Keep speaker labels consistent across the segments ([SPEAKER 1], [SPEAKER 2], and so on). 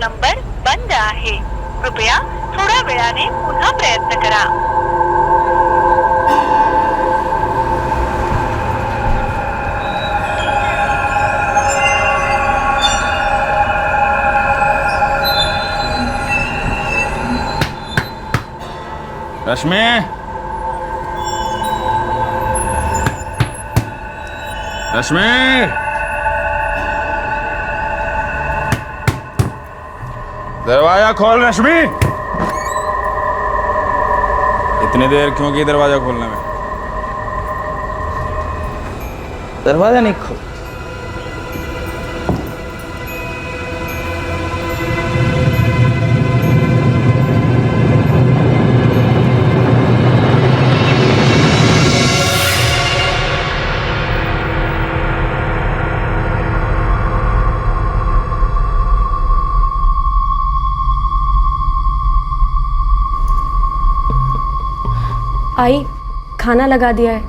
[SPEAKER 1] Number बंद आहे. कृपया थोड्या वेळाने पुन्हा प्रयत्न करा.
[SPEAKER 2] रश्मि, रश्मि, दरवाजा खोल रश्मि. इतनी देर क्यों की दरवाजा खोलने में?
[SPEAKER 3] दरवाजा नहीं खोल.
[SPEAKER 4] आई, खाना लगा दिया है,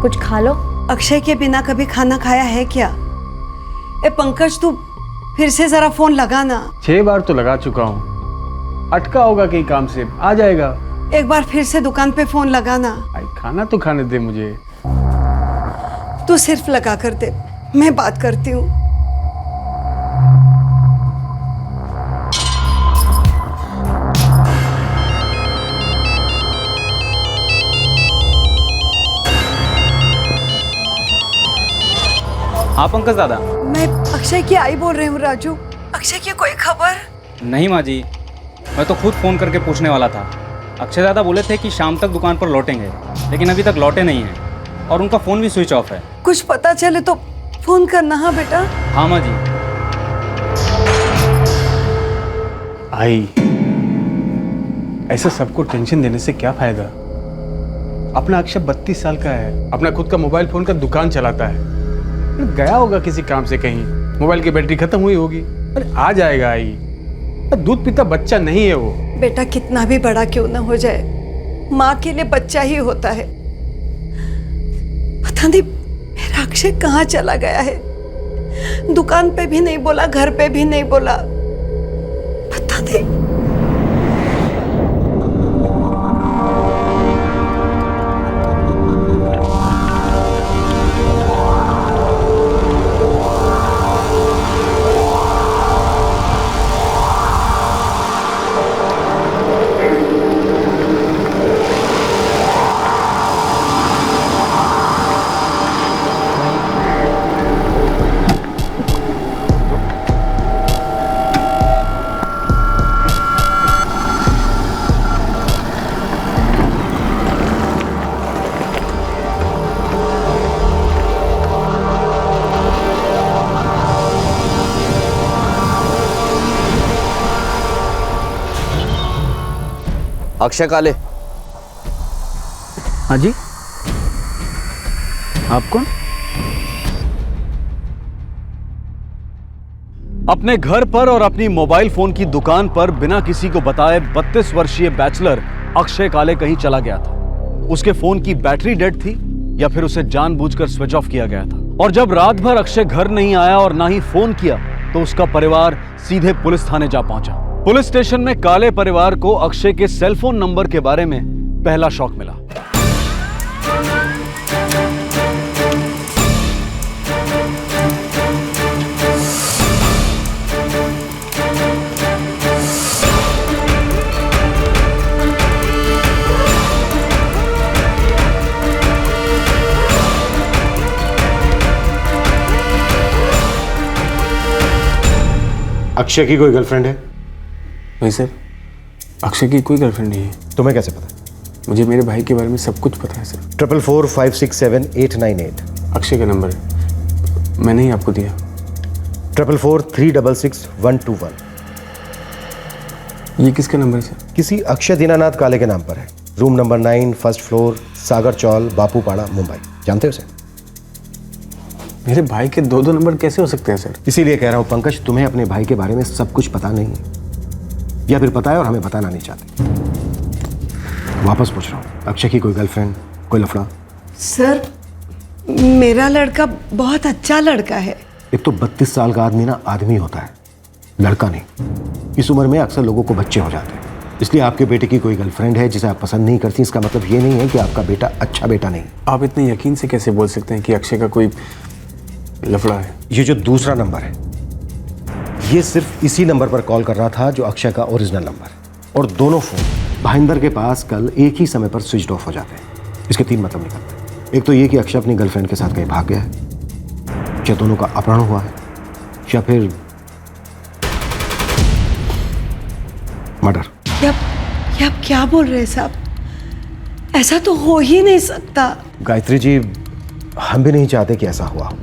[SPEAKER 4] कुछ खा लो.
[SPEAKER 5] अक्षय के बिना कभी खाना खाया है क्या? ए पंकज, तू फिर से जरा फोन लगा ना.
[SPEAKER 6] 6 बार तो लगा चुका हूँ. अटका होगा कहीं काम से, आ जाएगा.
[SPEAKER 5] एक बार फिर से दुकान पे फोन लगा ना.
[SPEAKER 6] आई, खाना तो खाने दे मुझे.
[SPEAKER 5] तू सिर्फ लगा कर दे, मैं बात करती हूँ.
[SPEAKER 7] हाँ पंकज दादा.
[SPEAKER 5] मैं अक्षय की आई बोल रही हूँ राजू. अक्षय की कोई खबर?
[SPEAKER 7] नहीं माँ जी, मैं तो खुद फ़ोन करके पूछने वाला था. अक्षय दादा बोले थे कि शाम तक दुकान पर लौटेंगे, लेकिन अभी तक लौटे नहीं हैं और उनका फ़ोन भी स्विच ऑफ है.
[SPEAKER 5] कुछ पता चले तो फोन करना. हाँ बेटा.
[SPEAKER 7] हाँ माँ जी.
[SPEAKER 6] आई, ऐसा सबको टेंशन देने से क्या फायदा? अपना अक्षय 32 साल का है, अपना खुद का मोबाइल फोन का दुकान चलाता है. गया होगा किसी काम से कहीं, मोबाइल की बैटरी खत्म हुई होगी. अरे आ जाएगा. आई, दूध पीता बच्चा नहीं है वो.
[SPEAKER 5] बेटा कितना भी बड़ा क्यों ना हो जाए, माँ के लिए बच्चा ही होता है. पता नहीं मेरा अक्षय कहाँ चला गया है. दुकान पे भी नहीं बोला, घर पे भी नहीं बोला. पता नहीं.
[SPEAKER 3] अक्षय काले.
[SPEAKER 6] हाँ जी, आप कौन?
[SPEAKER 8] अपने घर पर और अपनी मोबाइल फोन की दुकान पर बिना किसी को बताए 32 वर्षीय बैचलर अक्षय काले कहीं चला गया था. उसके फोन की बैटरी डेड थी या फिर उसे जानबूझकर स्विच ऑफ किया गया था. और जब रात भर अक्षय घर नहीं आया और ना ही फोन किया तो उसका परिवार सीधे पुलिस थाने जा पहुंचा. पुलिस स्टेशन में काले परिवार को अक्षय के सेलफोन नंबर के बारे में पहला शॉक मिला.
[SPEAKER 9] अक्षय की कोई गर्लफ्रेंड है?
[SPEAKER 6] नहीं सर, अक्षय की कोई गर्लफ्रेंड नहीं है.
[SPEAKER 9] तुम्हें कैसे पता?
[SPEAKER 6] मुझे मेरे भाई के बारे में सब कुछ पता है सर.
[SPEAKER 9] 4445678898.
[SPEAKER 6] अक्षय का नंबर है, मैंने ही आपको दिया.
[SPEAKER 9] 44466121.
[SPEAKER 6] ये किसका नंबर है सर?
[SPEAKER 9] किसी अक्षय दीनानाथ काले के नाम पर है. रूम नंबर 9, फर्स्ट फ्लोर, सागर चौल, बापूपाड़ा, मुंबई. जानते हो उसे?
[SPEAKER 6] मेरे भाई के 2 नंबर कैसे हो सकते हैं सर?
[SPEAKER 9] इसीलिए कह रहा हूं पंकज, तुम्हें अपने भाई के बारे में सब कुछ पता नहीं है, या फिर पता है और हमें बताना नहीं चाहते. वापस पूछ रहा हूं, अक्षय की कोई गर्लफ्रेंड, कोई लफड़ा?
[SPEAKER 5] सर, मेरा लड़का बहुत अच्छा लड़का है.
[SPEAKER 9] एक तो 32 साल का आदमी ना आदमी होता है, लड़का नहीं। इस उम्र में अक्सर लोगों को बच्चे हो जाते हैं, इसलिए आपके बेटे की कोई गर्लफ्रेंड है जिसे आप पसंद नहीं करती, इसका मतलब ये नहीं है कि आपका बेटा अच्छा बेटा नहीं।
[SPEAKER 6] आप इतने यकीन से कैसे बोल सकते हैं कि अक्षय का कोई लफड़ा है?
[SPEAKER 9] ये जो दूसरा नंबर है, ये सिर्फ इसी नंबर पर कॉल कर रहा था जो अक्षय का ओरिजिनल नंबर, और दोनों फोन भाईंदर के पास कल एक ही समय पर स्विच ऑफ हो जाते हैं। इसके 3 मतलब निकलते हैं। एक तो ये कि अक्षय अपनी गर्लफ्रेंड के साथ कहीं भाग गया है, या दोनों का अपहरण हुआ है, या फिर मर्डर।
[SPEAKER 5] ये आप क्या बोल रहे हैं साहब? ऐसा तो हो ही नहीं सकता।
[SPEAKER 9] गायत्री जी, हम भी नहीं चाहते कि ऐसा हुआ हो,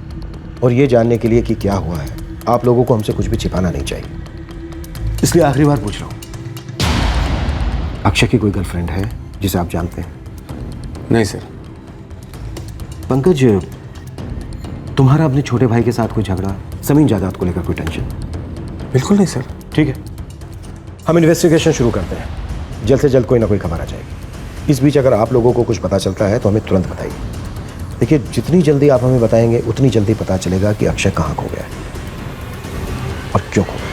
[SPEAKER 9] और ये जानने के लिए कि क्या हुआ है आप लोगों को हमसे कुछ भी छिपाना नहीं चाहिए। इसलिए आखिरी बार पूछ रहा हूं, अक्षय की कोई गर्लफ्रेंड है जिसे आप जानते हैं?
[SPEAKER 6] नहीं सर।
[SPEAKER 9] पंकज, तुम्हारा अपने छोटे भाई के साथ कोई झगड़ा, जमीन जायदाद को लेकर कोई टेंशन?
[SPEAKER 6] बिल्कुल नहीं सर।
[SPEAKER 9] ठीक है, हम इन्वेस्टिगेशन शुरू करते हैं। जल्द से जल्द कोई ना कोई खबर आ जाएगी। इस बीच अगर आप लोगों को कुछ पता चलता है तो हमें तुरंत बताइए। देखिए, जितनी जल्दी आप हमें बताएंगे उतनी जल्दी पता चलेगा कि अक्षय कहाँ खो गया है और क्यों खो गया।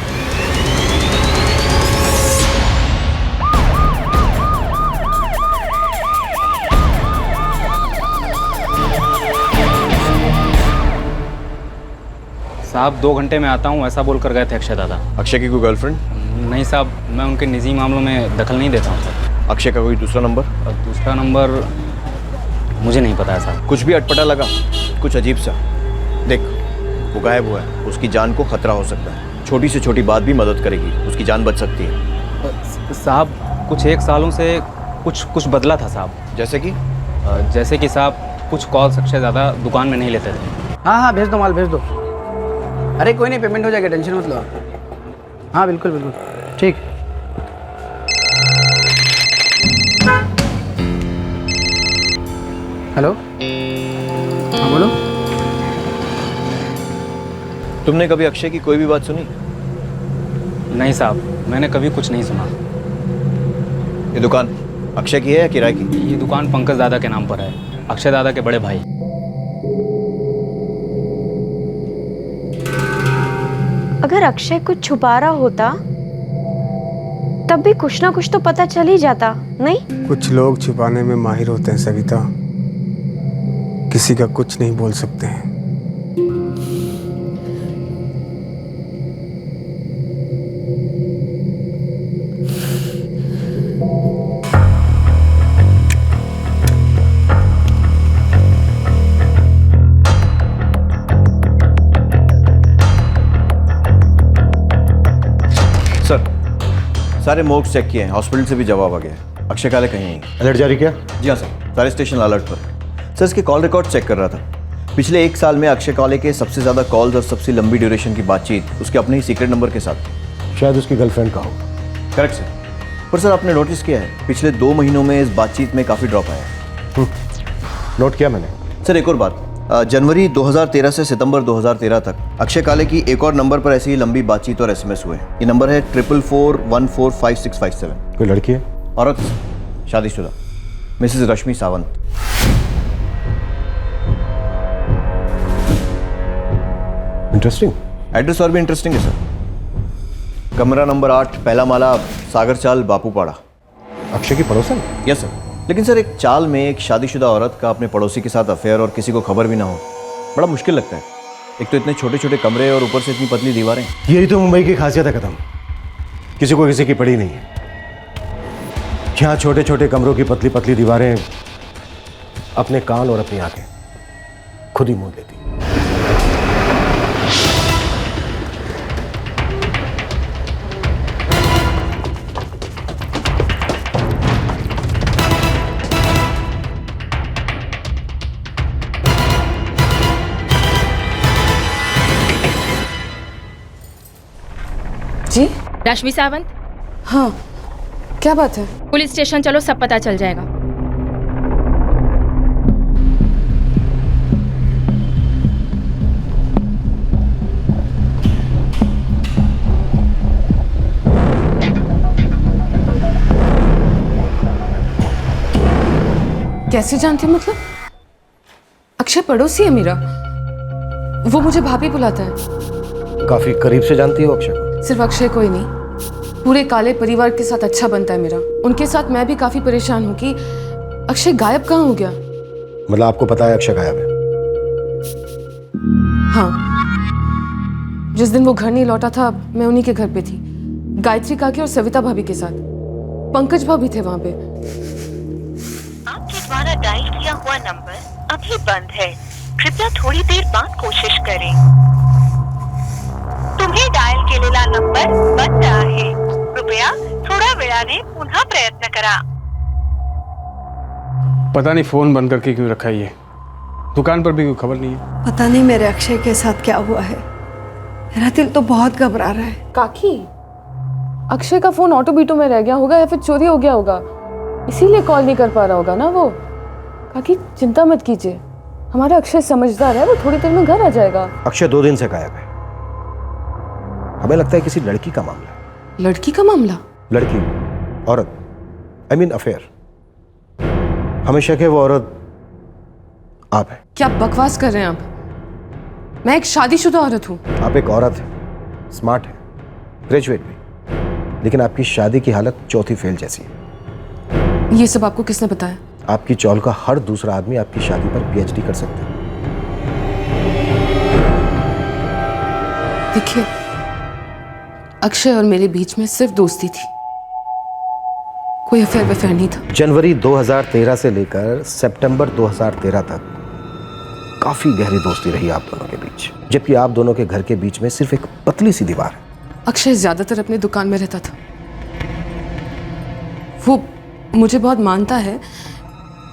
[SPEAKER 7] साहब 2 घंटे में आता हूँ ऐसा बोल कर गए थे अक्षय दादा।
[SPEAKER 8] अक्षय की कोई गर्लफ्रेंड?
[SPEAKER 7] नहीं साहब, मैं उनके निजी मामलों में दखल नहीं देता हूँ सर।
[SPEAKER 8] अक्षय का कोई दूसरा नंबर?
[SPEAKER 7] और दूसरा नंबर मुझे नहीं पता है साहब।
[SPEAKER 8] कुछ भी अटपटा लगा, कुछ अजीब सा? देख, वो गायब हुआ है, उसकी जान को खतरा हो सकता है। छोटी से छोटी बात भी मदद करेगी, उसकी जान बच सकती है।
[SPEAKER 7] साहब कुछ 1 सालों से कुछ बदला था साहब।
[SPEAKER 8] जैसे कि
[SPEAKER 7] साहब कुछ कॉल्स अक्षय ज़्यादा दुकान में नहीं लेते थे।
[SPEAKER 3] हाँ भेज दो, माल भेज दो। अरे कोई नहीं, पेमेंट हो जाएगा, टेंशन मत लो आप। हाँ बिल्कुल बिल्कुल, ठीक। हेलो, हाँ बोलो।
[SPEAKER 8] तुमने कभी अक्षय की कोई भी बात सुनी?
[SPEAKER 7] नहीं साहब, मैंने कभी कुछ नहीं सुना।
[SPEAKER 8] ये दुकान अक्षय की है या किराए की?
[SPEAKER 7] ये दुकान पंकज दादा के नाम पर है, अक्षय दादा के बड़े भाई।
[SPEAKER 4] अगर अक्षय कुछ छुपा रहा होता तब भी कुछ ना कुछ तो पता चल ही जाता, नहीं?
[SPEAKER 6] कुछ लोग छुपाने में माहिर होते हैं सविता, किसी का कुछ नहीं बोल सकते हैं।
[SPEAKER 8] सर, सारे मोड्स चेक किए हैं, हॉस्पिटल से भी जवाब आ गया है। अक्षय काले कहीं नहीं।
[SPEAKER 9] अलर्ट जारी किया?
[SPEAKER 8] जी हाँ सर, सारे स्टेशन अलर्ट पर। सर, इसके कॉल रिकॉर्ड चेक कर रहा था। पिछले 1 साल में अक्षय काले के सबसे ज़्यादा कॉल्स और सबसे लंबी ड्यूरेशन की बातचीत उसके अपने ही सीक्रेट नंबर के साथ।
[SPEAKER 9] शायद उसकी गर्लफ्रेंड का हो।
[SPEAKER 8] Correct sir. पर सर, आपने नोटिस किया है पिछले 2 महीनों में इस बातचीत में काफ़ी ड्रॉप आया है।
[SPEAKER 9] नोट किया मैंने।
[SPEAKER 8] सर, एक और बात, जनवरी 2013 से सितंबर 2013 तक अक्षय काले की एक और नंबर पर ऐसी ही लंबी बातचीत और SMS हुए। ये नंबर है 44414567।
[SPEAKER 9] कोई लड़की है?
[SPEAKER 8] औरत, शादीशुदा, मिसेस रश्मि सावंत।
[SPEAKER 9] इंटरेस्टिंग।
[SPEAKER 8] एड्रेस और भी इंटरेस्टिंग है सर। कमरा नंबर 8, पहला माला, सागर चाल, बापूपाड़ा।
[SPEAKER 9] अक्षय की पड़ोसन?
[SPEAKER 8] Yes sir. लेकिन सर, एक चाल में एक शादीशुदा औरत का अपने पड़ोसी के साथ अफेयर और किसी को खबर भी ना हो, बड़ा मुश्किल लगता है। एक तो इतने छोटे छोटे कमरे और ऊपर से इतनी पतली दीवारें।
[SPEAKER 9] यही तो मुंबई की खासियत है कदम, किसी को किसी की पड़ी नहीं है। यहाँ छोटे छोटे कमरों की पतली पतली दीवारें अपने कान और अपनी आंखें खुद ही मूंद लेती।
[SPEAKER 10] जी
[SPEAKER 11] रश्मि सावंत।
[SPEAKER 10] हाँ, क्या बात है?
[SPEAKER 11] पुलिस स्टेशन चलो, सब पता चल जाएगा।
[SPEAKER 10] कैसे जानती हो? मतलब अक्षय पड़ोसी है मेरा, वो मुझे भाभी बुलाता है।
[SPEAKER 9] काफी करीब से जानती हो अक्षय को?
[SPEAKER 10] सिर्फ अक्षय कोई नहीं, पूरे काले परिवार के साथ अच्छा बनता है मेरा। उनके साथ मैं भी काफी परेशान हूँ कि अक्षय गायब कहाँ हो गया।
[SPEAKER 9] मतलब आपको पता है अक्षय गायब है?
[SPEAKER 10] हाँ, जिस दिन वो घर नहीं लौटा था मैं उन्हीं के घर पे थी, गायत्री काकी और सविता भाभी के साथ। पंकज भाभी थे वहां पे।
[SPEAKER 1] आपके द्वारा डायल किया हुआ नंबर अभी बंद है, कृपया थोडी देर बाद कोशिश करें. तुम्ही डायल केलेला नंबर बंद आहे, कृपया थोड्या वेळाने पुन्हा प्रयत्न करा.
[SPEAKER 6] पता नहीं फोन बंद करके क्यों रखा है ये, दुकान पर भी कोई खबर नहीं है।
[SPEAKER 5] पता नहीं मेरे अक्षय के साथ क्या हुआ है, मेरा दिल तो बहुत घबरा रहा है।
[SPEAKER 10] काकी, अक्षय का फोन ऑटो बीटो में रह गया होगा या फिर चोरी हो गया होगा, इसीलिए कॉल नहीं कर पा रहा होगा ना वो। काकी चिंता मत कीजिए, हमारा अक्षय समझदार है, वो थोड़ी देर में घर आ जाएगा।
[SPEAKER 9] अक्षय 2 दिन से गायब है, हमें लगता है किसी लड़की का मामला है।
[SPEAKER 10] लड़की का मामला?
[SPEAKER 9] लड़की, औरत, आई मीन अफेयर। हमें शक है वो औरत आप है।
[SPEAKER 10] क्या बकवास कर रहे हैं आप? मैं एक शादीशुदा औरत हूँ।
[SPEAKER 9] आप एक औरत है, स्मार्ट है, ग्रेजुएट भी, लेकिन आपकी शादी की हालत चौथी फेल जैसी है।
[SPEAKER 10] ये सब आपको किसने बताया?
[SPEAKER 9] आपकी चौल का हर दूसरा आदमी आपकी शादी पर पीएचडी कर सकता है।
[SPEAKER 10] देखिए, अक्षय और मेरे बीच में सिर्फ दोस्ती थी, कोई अफेयर वफेयर नहीं था।
[SPEAKER 9] जनवरी 2013 से लेकर सितंबर 2013 तक काफी गहरी दोस्ती रही आप दोनों के बीच, जबकि आप दोनों के घर के बीच में सिर्फ एक पतली सी दीवार है।
[SPEAKER 10] अक्षय ज्यादातर अपनी दुकान में रहता था, वो मुझे बहुत मानता है,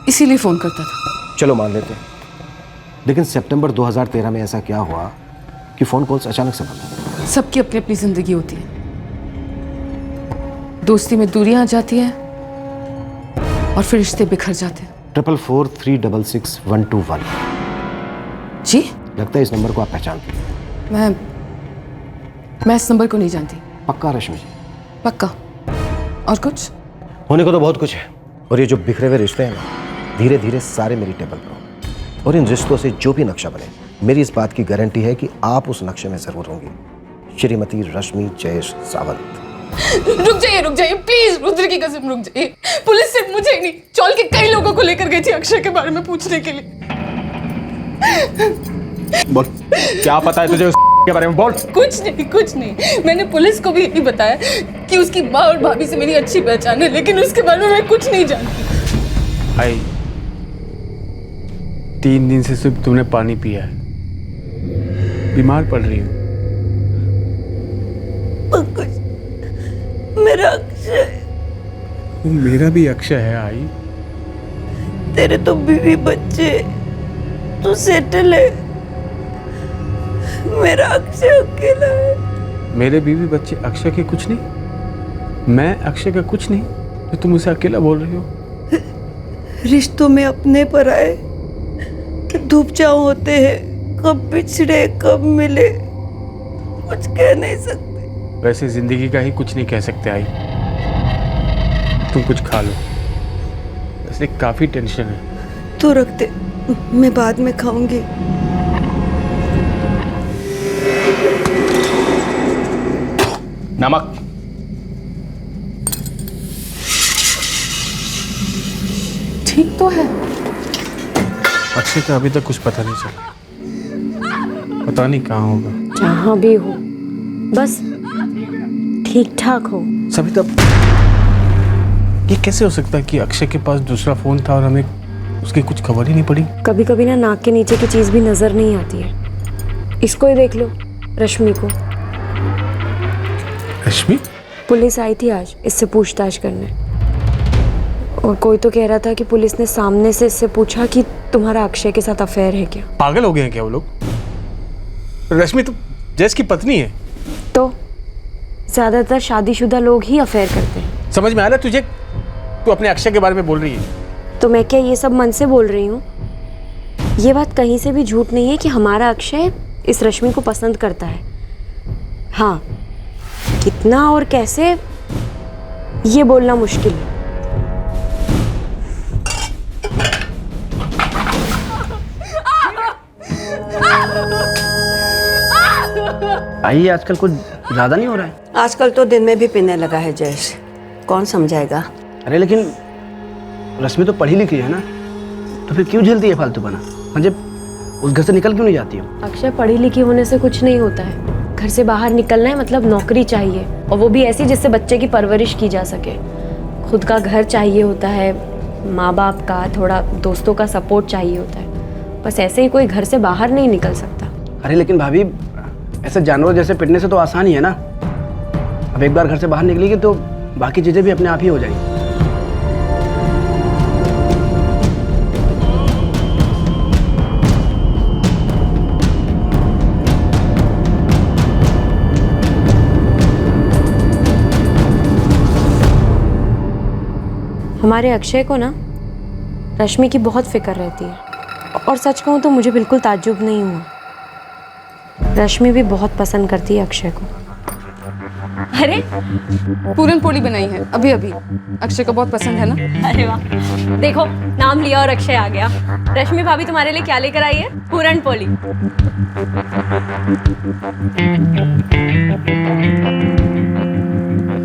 [SPEAKER 10] इसीलिए फोन करता था।
[SPEAKER 9] चलो मान लेते हैं, लेकिन सितंबर 2013 में ऐसा क्या हुआ कि फोन कॉल्स अचानक से बंद?
[SPEAKER 10] सबकी अपनी अपनी जिंदगी होती है, दोस्ती में दूरियां आ जाती हैं और फिर रिश्ते बिखर जाते हैं।
[SPEAKER 9] 44466121
[SPEAKER 10] जी?
[SPEAKER 9] लगता है इस नंबर को आप पहचानते हैं।
[SPEAKER 10] मैं इस नंबर को नहीं जानती।
[SPEAKER 9] पक्का रश्मि जी?
[SPEAKER 10] पक्का। और कुछ?
[SPEAKER 9] होने को तो बहुत कुछ है, और ये जो बिखरे हुए रिश्ते हैं ना, धीरे धीरे सारे मेरी टेबल पर होंगे, और इन रिश्तों से जो भी नक्शा बने, मेरी इस बात की गारंटी है कि आप उस नक्शे में जरूर होंगी, श्रीमती रश्मि जयेश सावंत।
[SPEAKER 10] रुक जाइए प्लीज, रुद्र की कसम रुक जाइए। पुलिस सिर्फ मुझे ही नहीं, चौल के कई लोगों को लेकर गई थी अक्षय के बारे में पूछने के लिए।
[SPEAKER 6] बोल, क्या पता है तुझे उसके बारे में? बोल। कुछ नहीं, मैंने पुलिस को भी यही बताया कि उसकी माँ और भाभी से मेरी अच्छी पहचान है, लेकिन उसके बारे में मैं कुछ नहीं जानती। भाई, 3 दिन से सिर्फ तुमने पानी पिया है, बीमार पड़ रही हो।
[SPEAKER 5] मेरा अक्षय।
[SPEAKER 6] मेरा भी अक्षय है आई।
[SPEAKER 5] तेरे तो बीवी बच्चे, तू सेटल है, मेरा अक्षय अकेला है।
[SPEAKER 6] मेरे बीवी बच्चे अक्षय के कुछ नहीं, मैं अक्षय का कुछ नहीं, तो तुम उसे अकेला बोल रही हो?
[SPEAKER 5] रिश्तों में अपने पर आए धूप छांव होते हैं, कब बिछड़े कब मिले कुछ कह नहीं सकते।
[SPEAKER 6] वैसे जिंदगी का ही कुछ नहीं कह सकते आई, तुम कुछ खा लो, वैसे काफी टेंशन है।
[SPEAKER 5] तू रख दे, मैं बाद में खाऊंगी।
[SPEAKER 2] नमक।
[SPEAKER 10] ठीक तो है।
[SPEAKER 6] अक्षय का अभी तक कुछ पता नहीं चला, पता नहीं कहाँ होगा।
[SPEAKER 4] जहाँ भी हो, बस ठीक ठाक हो।
[SPEAKER 6] सभी तब ये कैसे हो सकता है कि अक्षय के पास दूसरा फोन था और हमें उसकी कुछ खबर ही नहीं पड़ी?
[SPEAKER 4] कभी कभी ना नाक के नीचे की चीज भी नजर नहीं आती है। इसको ही देख लो, रश्मि को।
[SPEAKER 6] रश्मि?
[SPEAKER 4] पुलिस आई थी आज इससे पूछताछ करने, और कोई तो कह रहा था कि पुलिस ने सामने से इससे पूछा कि तुम्हारा अक्षय के साथ अफेयर है क्या।
[SPEAKER 6] पागल हो गए हैं क्या वो लोग? रश्मि तो जैस की पत्नी है।
[SPEAKER 4] तो ज्यादातर शादीशुदा लोग ही अफेयर करते हैं।
[SPEAKER 6] समझ में आ रहा है तुझे? तू अपने अक्षय के बारे में बोल रही है।
[SPEAKER 4] तो मैं क्या ये सब मन से बोल रही हूँ? ये बात कहीं से भी झूठ नहीं है कि हमारा अक्षय इस रश्मि को पसंद करता है। हाँ, कितना और कैसे ये बोलना मुश्किल है।
[SPEAKER 3] आई आजकल कुछ ज़्यादा नहीं हो रहा है?
[SPEAKER 5] आजकल तो दिन में भी पीने लगा है जयेश, कौन समझाएगा।
[SPEAKER 3] अरे लेकिन रश्मि तो पढ़ी लिखी है ना, तो फिर क्यों झेलती है फालतूपना? संजय उस घर से निकल क्यों नहीं जाती हो?
[SPEAKER 4] अक्षय, पढ़ी लिखी होने से कुछ नहीं होता है। घर से बाहर निकलना है मतलब नौकरी चाहिए, और वो भी ऐसी जिससे बच्चे की परवरिश की जा सके। खुद का घर चाहिए होता है, माँ बाप का, थोड़ा दोस्तों का सपोर्ट चाहिए होता है। बस ऐसे ही कोई घर से बाहर नहीं निकल सकता।
[SPEAKER 3] अरे लेकिन भाभी, ऐसे जानवर जैसे पिटने से तो आसान ही है ना। अब एक बार घर से बाहर निकलेगी तो बाकी चीज़ें भी अपने आप ही हो जाएंगी।
[SPEAKER 4] हमारे अक्षय को ना रश्मि की बहुत फिक्र रहती है, और सच कहूँ तो मुझे बिल्कुल ताज्जुब नहीं हुआ। रश्मि भी बहुत पसंद करती है अक्षय को।
[SPEAKER 10] अरे पूरन पोली बनाई है अभी अभी, अक्षय को बहुत पसंद है ना।
[SPEAKER 4] अरे वाह, देखो नाम लिया और अक्षय आ गया। रश्मि भाभी तुम्हारे लिए क्या लेकर आई है? पूरन पोली।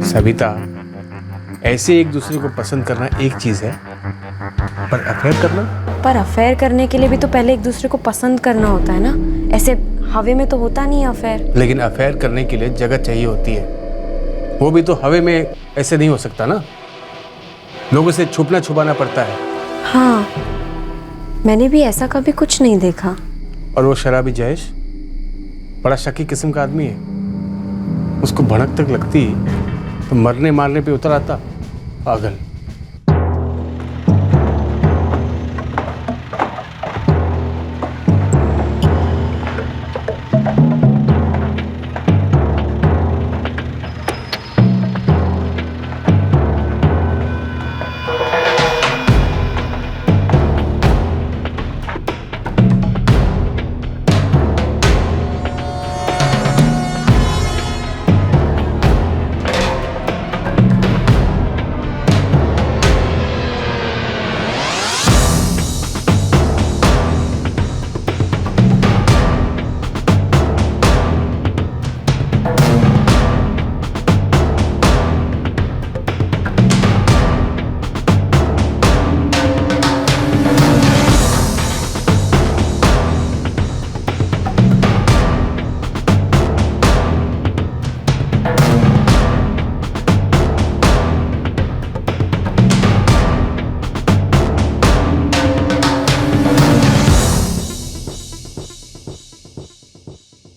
[SPEAKER 6] सविता, ऐसे एक दूसरे को पसंद करना एक चीज है, पर अफेयर करना?
[SPEAKER 4] पर अफेयर करने के लिए भी तो पहले एक दूसरे को पसंद करना होता है ना, ऐसे हवे में तो होता नहीं है अफेयर।
[SPEAKER 6] लेकिन अफेयर करने के लिए जगह चाहिए होती है, वो भी तो हवे में ऐसे नहीं हो सकता ना, लोगों से छुपना छुपाना पड़ता है।
[SPEAKER 4] हाँ, मैंने भी ऐसा कभी कुछ नहीं देखा।
[SPEAKER 6] और वो शराबी जयेश बड़ा शकी किस्म का आदमी है, उसको भड़क तक लगती तो मरने मारने पे उतर आता। पागल।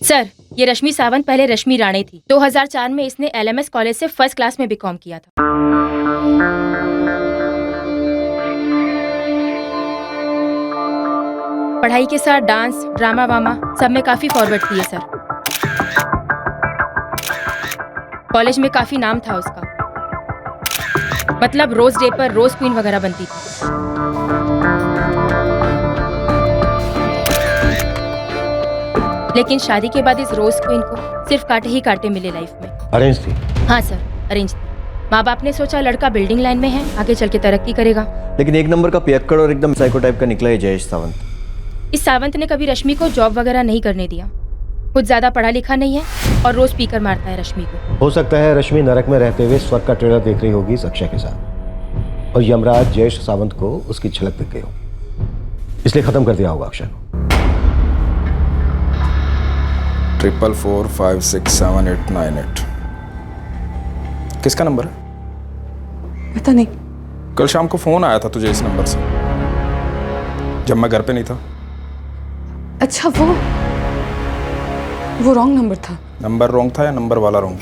[SPEAKER 11] सर, ये रश्मि सावंत पहले रश्मि राणे थी। 2004 में इसने LMS कॉलेज से फर्स्ट क्लास में बीकॉम किया था। पढ़ाई के साथ डांस, ड्रामा वामा सब में काफी फॉरवर्ड थी ये सर। कॉलेज में काफी नाम था उसका, मतलब रोज डे पर रोज क्वीन वगैरह बनती थी। लेकिन शादी के बाद इस रोज क्वीन को सिर्फ कांटे ही कांटे मिले लाइफ में।
[SPEAKER 9] अरेंज थी?
[SPEAKER 11] हाँ सर, अरेंज थी। माँ बाप ने सोचा लड़का बिल्डिंग लाइन में है, आगे चल के तरक्की करेगा।
[SPEAKER 12] लेकिन एक नंबर का पियक्कड़ और एकदम साइको टाइप का निकला है जयेश सावंत।
[SPEAKER 11] इस सावंत ने कभी रश्मि को जॉब वगैरह नहीं करने दिया। खुद ज्यादा पढ़ा लिखा नहीं है और रोज पीकर मारता है रश्मि को।
[SPEAKER 9] हो सकता है रश्मि नरक में रहते हुए स्वर्ग का ट्रेलर देख रही होगी इस अक्षय के साथ, और यमराज जयेश सावंत को उसकी झलक दिख गई हो, इसलिए खत्म कर दिया होगा अक्षय को।
[SPEAKER 2] 44456788 किसका नंबर है?
[SPEAKER 10] पता नहीं।
[SPEAKER 2] कल शाम को फोन आया था तुझे इस नंबर से, जब मैं घर पे नहीं था।
[SPEAKER 10] अच्छा, वो रॉन्ग नंबर था।
[SPEAKER 2] नंबर रॉन्ग था या नंबर वाला रॉन्ग?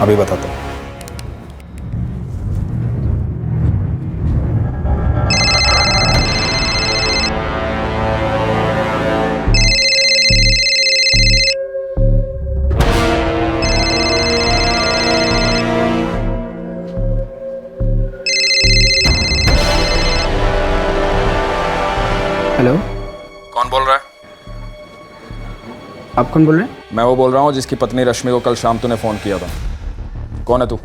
[SPEAKER 2] अभी बताता हूँ।
[SPEAKER 3] हेलो,
[SPEAKER 2] कौन बोल रहा है?
[SPEAKER 3] आप कौन बोल रहे हैं?
[SPEAKER 2] मैं वो बोल रहा हूँ जिसकी पत्नी रश्मि को कल शाम तूने फोन किया था। कौन है तू?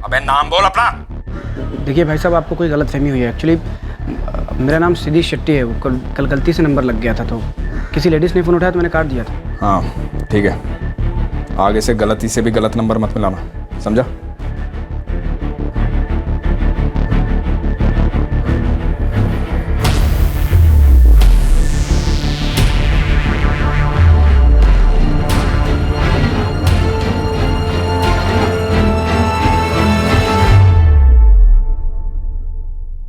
[SPEAKER 2] अबे नाम बोल अपना।
[SPEAKER 3] देखिए भाई साहब, आपको कोई गलतफहमी हुई है। एक्चुअली मेरा नाम सिद्धि शेट्टी है। कल गलती से नंबर लग गया था, तो किसी लेडीज़ ने फ़ोन उठाया तो मैंने काट दिया था।
[SPEAKER 2] हाँ ठीक है, आगे से गलती से भी गलत नंबर मत मिलाना, समझा?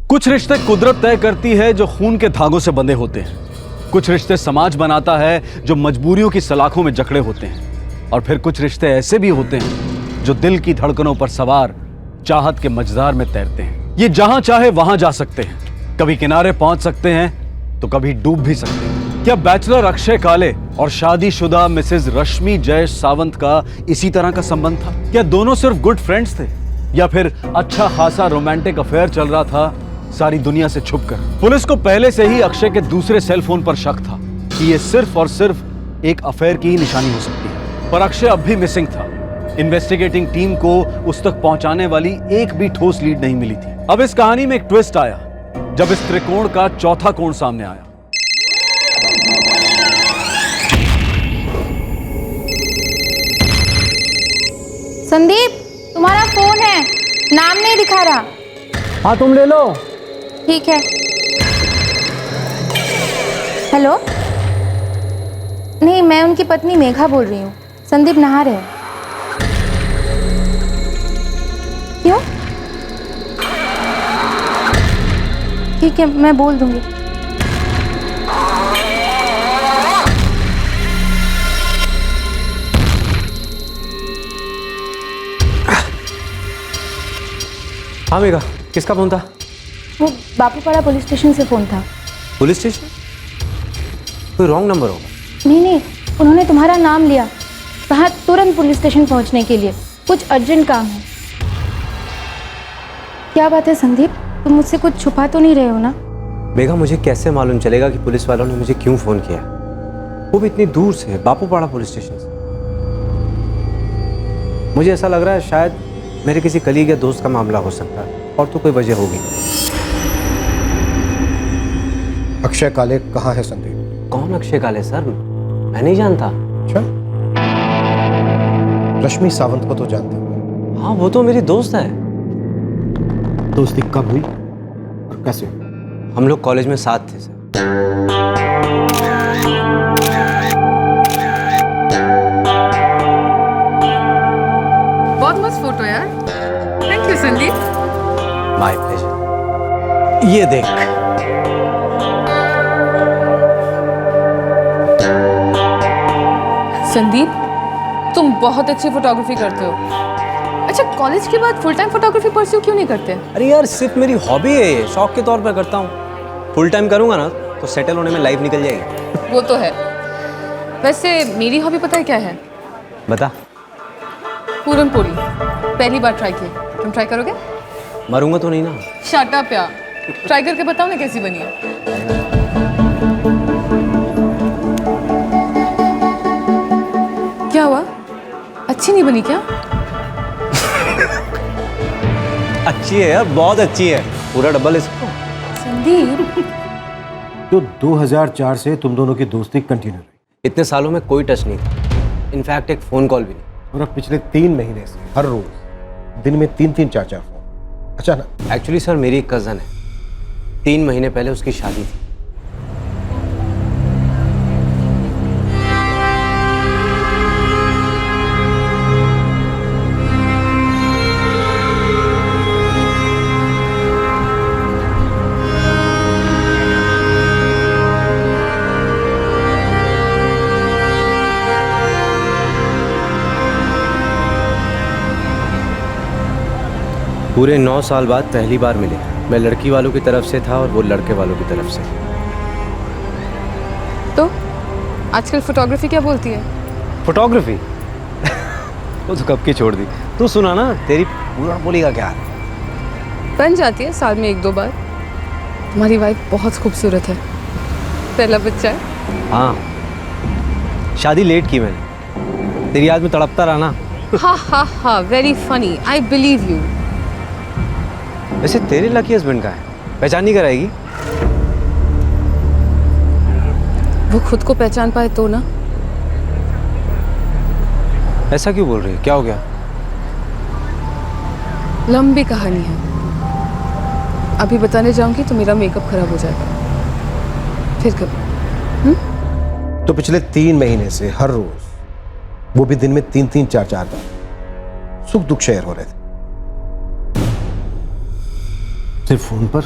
[SPEAKER 8] कुछ रिश्ते कुदरत तय करती है जो खून के धागों से बंधे होते हैं, कुछ रिश्ते समाज बनाता है जो मजबूरियों की सलाखों में जकड़े होते हैं, और फिर कुछ रिश्ते ऐसे भी होते हैं जो दिल की धड़कनों पर सवार चाहत के मझधार में तैरते हैं। ये जहां चाहे वहां जा सकते हैं, कभी किनारे पहुंच सकते हैं तो कभी डूब भी सकते हैं। क्या बैचलर अक्षय काले और शादीशुदा मिसेज रश्मि जयेश सावंत का इसी तरह का संबंध था? क्या दोनों सिर्फ गुड फ्रेंड्स थे, या फिर अच्छा खासा रोमांटिक अफेयर चल रहा था सारी दुनिया से छुपकर? पुलिस को पहले से ही अक्षय के दूसरे सेल फोन पर शक था कि ये सिर्फ और सिर्फ एक अफेयर की ही निशानी हो सकती है, पर अक्षय अब भी मिसिंग था। इन्वेस्टिगेटिंग टीम को उस तक पहुंचाने वाली एक भी ठोस लीड नहीं मिली थी। अब इस कहानी में एक ट्विस्ट आया जब इस त्रिकोण का चौथा कोण सामने आया।
[SPEAKER 11] संदीप, तुम्हारा फोन है, नाम नहीं दिखा रहा।
[SPEAKER 3] हाँ तुम ले लो।
[SPEAKER 11] ठीक है। हेलो, नहीं, मैं उनकी पत्नी मेघा बोल रही हूँ। संदीप नहा रहे हैं। क्यों? ठीक है, मैं बोल दूंगी।
[SPEAKER 13] हाँ मेघा, किसका फोन था?
[SPEAKER 11] वो बापूपाड़ा पुलिस स्टेशन से फ़ोन था।
[SPEAKER 13] Police station? कोई रॉन्ग नंबर होगा।
[SPEAKER 11] नहीं, उन्होंने तुम्हारा नाम लिया, कहा तुरंत पुलिस स्टेशन पहुंचने के लिए, कुछ अर्जेंट काम है। क्या बात है संदीप, तुम मुझसे कुछ छुपा तो नहीं रहे हो ना?
[SPEAKER 13] मेघा, मुझे कैसे मालूम चलेगा कि पुलिस वालों ने मुझे क्यों फ़ोन किया, वो भी इतनी दूर से, बापूपाड़ा पुलिस स्टेशन से। मुझे ऐसा लग रहा है शायद मेरे किसी कलीग या दोस्त का मामला हो सकता है, और तो कोई वजह होगी।
[SPEAKER 9] अक्षय काले कहाँ है संदीप?
[SPEAKER 13] कौन अक्षय काले सर? मैं नहीं जानता।
[SPEAKER 9] अच्छा, रश्मि सावंत को तो जानते हो?
[SPEAKER 13] हाँ, वो तो मेरी दोस्त है।
[SPEAKER 9] दोस्ती कब हुई और कैसे?
[SPEAKER 13] हम लोग कॉलेज में साथ थे सर।
[SPEAKER 10] बहुत मस्त फोटो यार। Thank you Sandeep.
[SPEAKER 13] My pleasure. ये देख,
[SPEAKER 10] संदीप, तुम बहुत अच्छी फोटोग्राफी करते हो। अच्छा, कॉलेज के बाद फुल टाइम फोटोग्राफी परस्यू क्यों नहीं करते?
[SPEAKER 13] अरे यार, सिर्फ मेरी हॉबी है ये, शौक के तौर पर करता हूँ। फुल टाइम करूँगा ना तो सेटल होने में लाइफ निकल जाएगी।
[SPEAKER 10] वो तो है। वैसे मेरी हॉबी पता है क्या है?
[SPEAKER 13] बता।
[SPEAKER 10] पूरन पोली, पहली बार ट्राई की। तुम ट्राई करोगे?
[SPEAKER 13] मरूंगा तो नहीं ना?
[SPEAKER 10] शट अप यार, ट्राई करके बताओ ना कैसी बनी है। क्या हुआ, अच्छी नहीं बनी क्या?
[SPEAKER 13] अच्छी है यार, बहुत अच्छी है। पूरा डब्बा ले सकता हूँ।
[SPEAKER 10] संदीप,
[SPEAKER 9] तो 2004 से तुम दोनों की दोस्ती कंटिन्यू रही?
[SPEAKER 13] इतने सालों में कोई टच नहीं था, इनफैक्ट एक फ़ोन कॉल भी नहीं।
[SPEAKER 9] और अब पिछले 3 महीने से हर रोज दिन में 3-3 4-4 फोन। अचानक?
[SPEAKER 13] एक्चुअली सर, मेरी एक कज़न है, 3 महीने पहले उसकी शादी थी। पूरे 9 साल बाद पहली बार मिले। मैं लड़की वालों की तरफ से था और वो लड़के वालों की तरफ से।
[SPEAKER 10] तो आजकल फोटोग्राफी क्या बोलती है?
[SPEAKER 13] फोटोग्राफी वो तो कब की छोड़ दी। तू सुना ना, तेरी पूरा बोली का क्या हाल?
[SPEAKER 10] बन जाती है साल में 1-2 बार। तुम्हारी वाइफ बहुत खूबसूरत है, पहला बच्चा है।
[SPEAKER 13] हाँ, शादी लेट की मैंने, तेरी याद में तड़पता रहा ना।
[SPEAKER 10] हा हा हा, very funny, I believe you.
[SPEAKER 13] वैसे तेरे लकी हस्बैंड का है, पहचान नहीं कराएगी?
[SPEAKER 10] वो खुद को पहचान पाए तो ना।
[SPEAKER 13] ऐसा क्यों बोल रही है? क्या हो गया?
[SPEAKER 10] लंबी कहानी है, अभी बताने जाऊंगी तो मेरा मेकअप खराब हो जाएगा। फिर कभी।
[SPEAKER 9] तो पिछले 3 महीने से हर रोज, वो भी दिन में 3-3, 4-4 बार सुख दुख शेयर हो रहे थे। सिर्फ फोन पर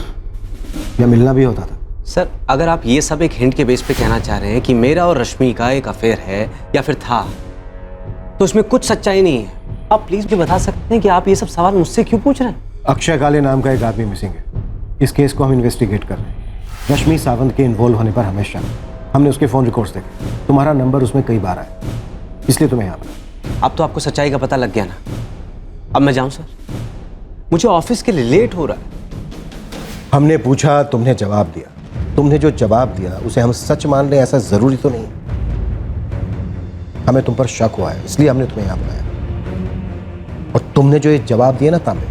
[SPEAKER 9] या मिलना भी होता था?
[SPEAKER 13] सर, अगर आप ये सब एक हिंट के बेस पे कहना चाह रहे हैं कि मेरा और रश्मि का एक अफेयर है या फिर था, तो उसमें कुछ सच्चाई नहीं है। आप प्लीज मुझे बता सकते हैं कि आप ये सब सवाल मुझसे क्यों पूछ रहे हैं?
[SPEAKER 9] अक्षय काले नाम का एक आदमी मिसिंग है। इस केस को हम इन्वेस्टिगेट कर रहे हैं। रश्मि सावंत के इन्वॉल्व होने पर हमें शक है। हमने उसके फोन रिकॉर्ड्स देखे, तुम्हारा नंबर उसमें कई बार आया, इसलिए तुम्हें यहाँ पर।
[SPEAKER 13] अब तो आपको सच्चाई का पता लग गया ना। अब मैं जाऊं सर? मुझे ऑफिस के लिए लेट हो रहा है।
[SPEAKER 9] हमने पूछा, तुमने जवाब दिया। तुमने जो जवाब दिया उसे हम सच मान लें, ऐसा जरूरी तो नहीं। हमें तुम पर शक हुआ है, इसलिए हमने तुम्हें यहाँ बुलाया। और तुमने जो ये जवाब दिए ना तांबे,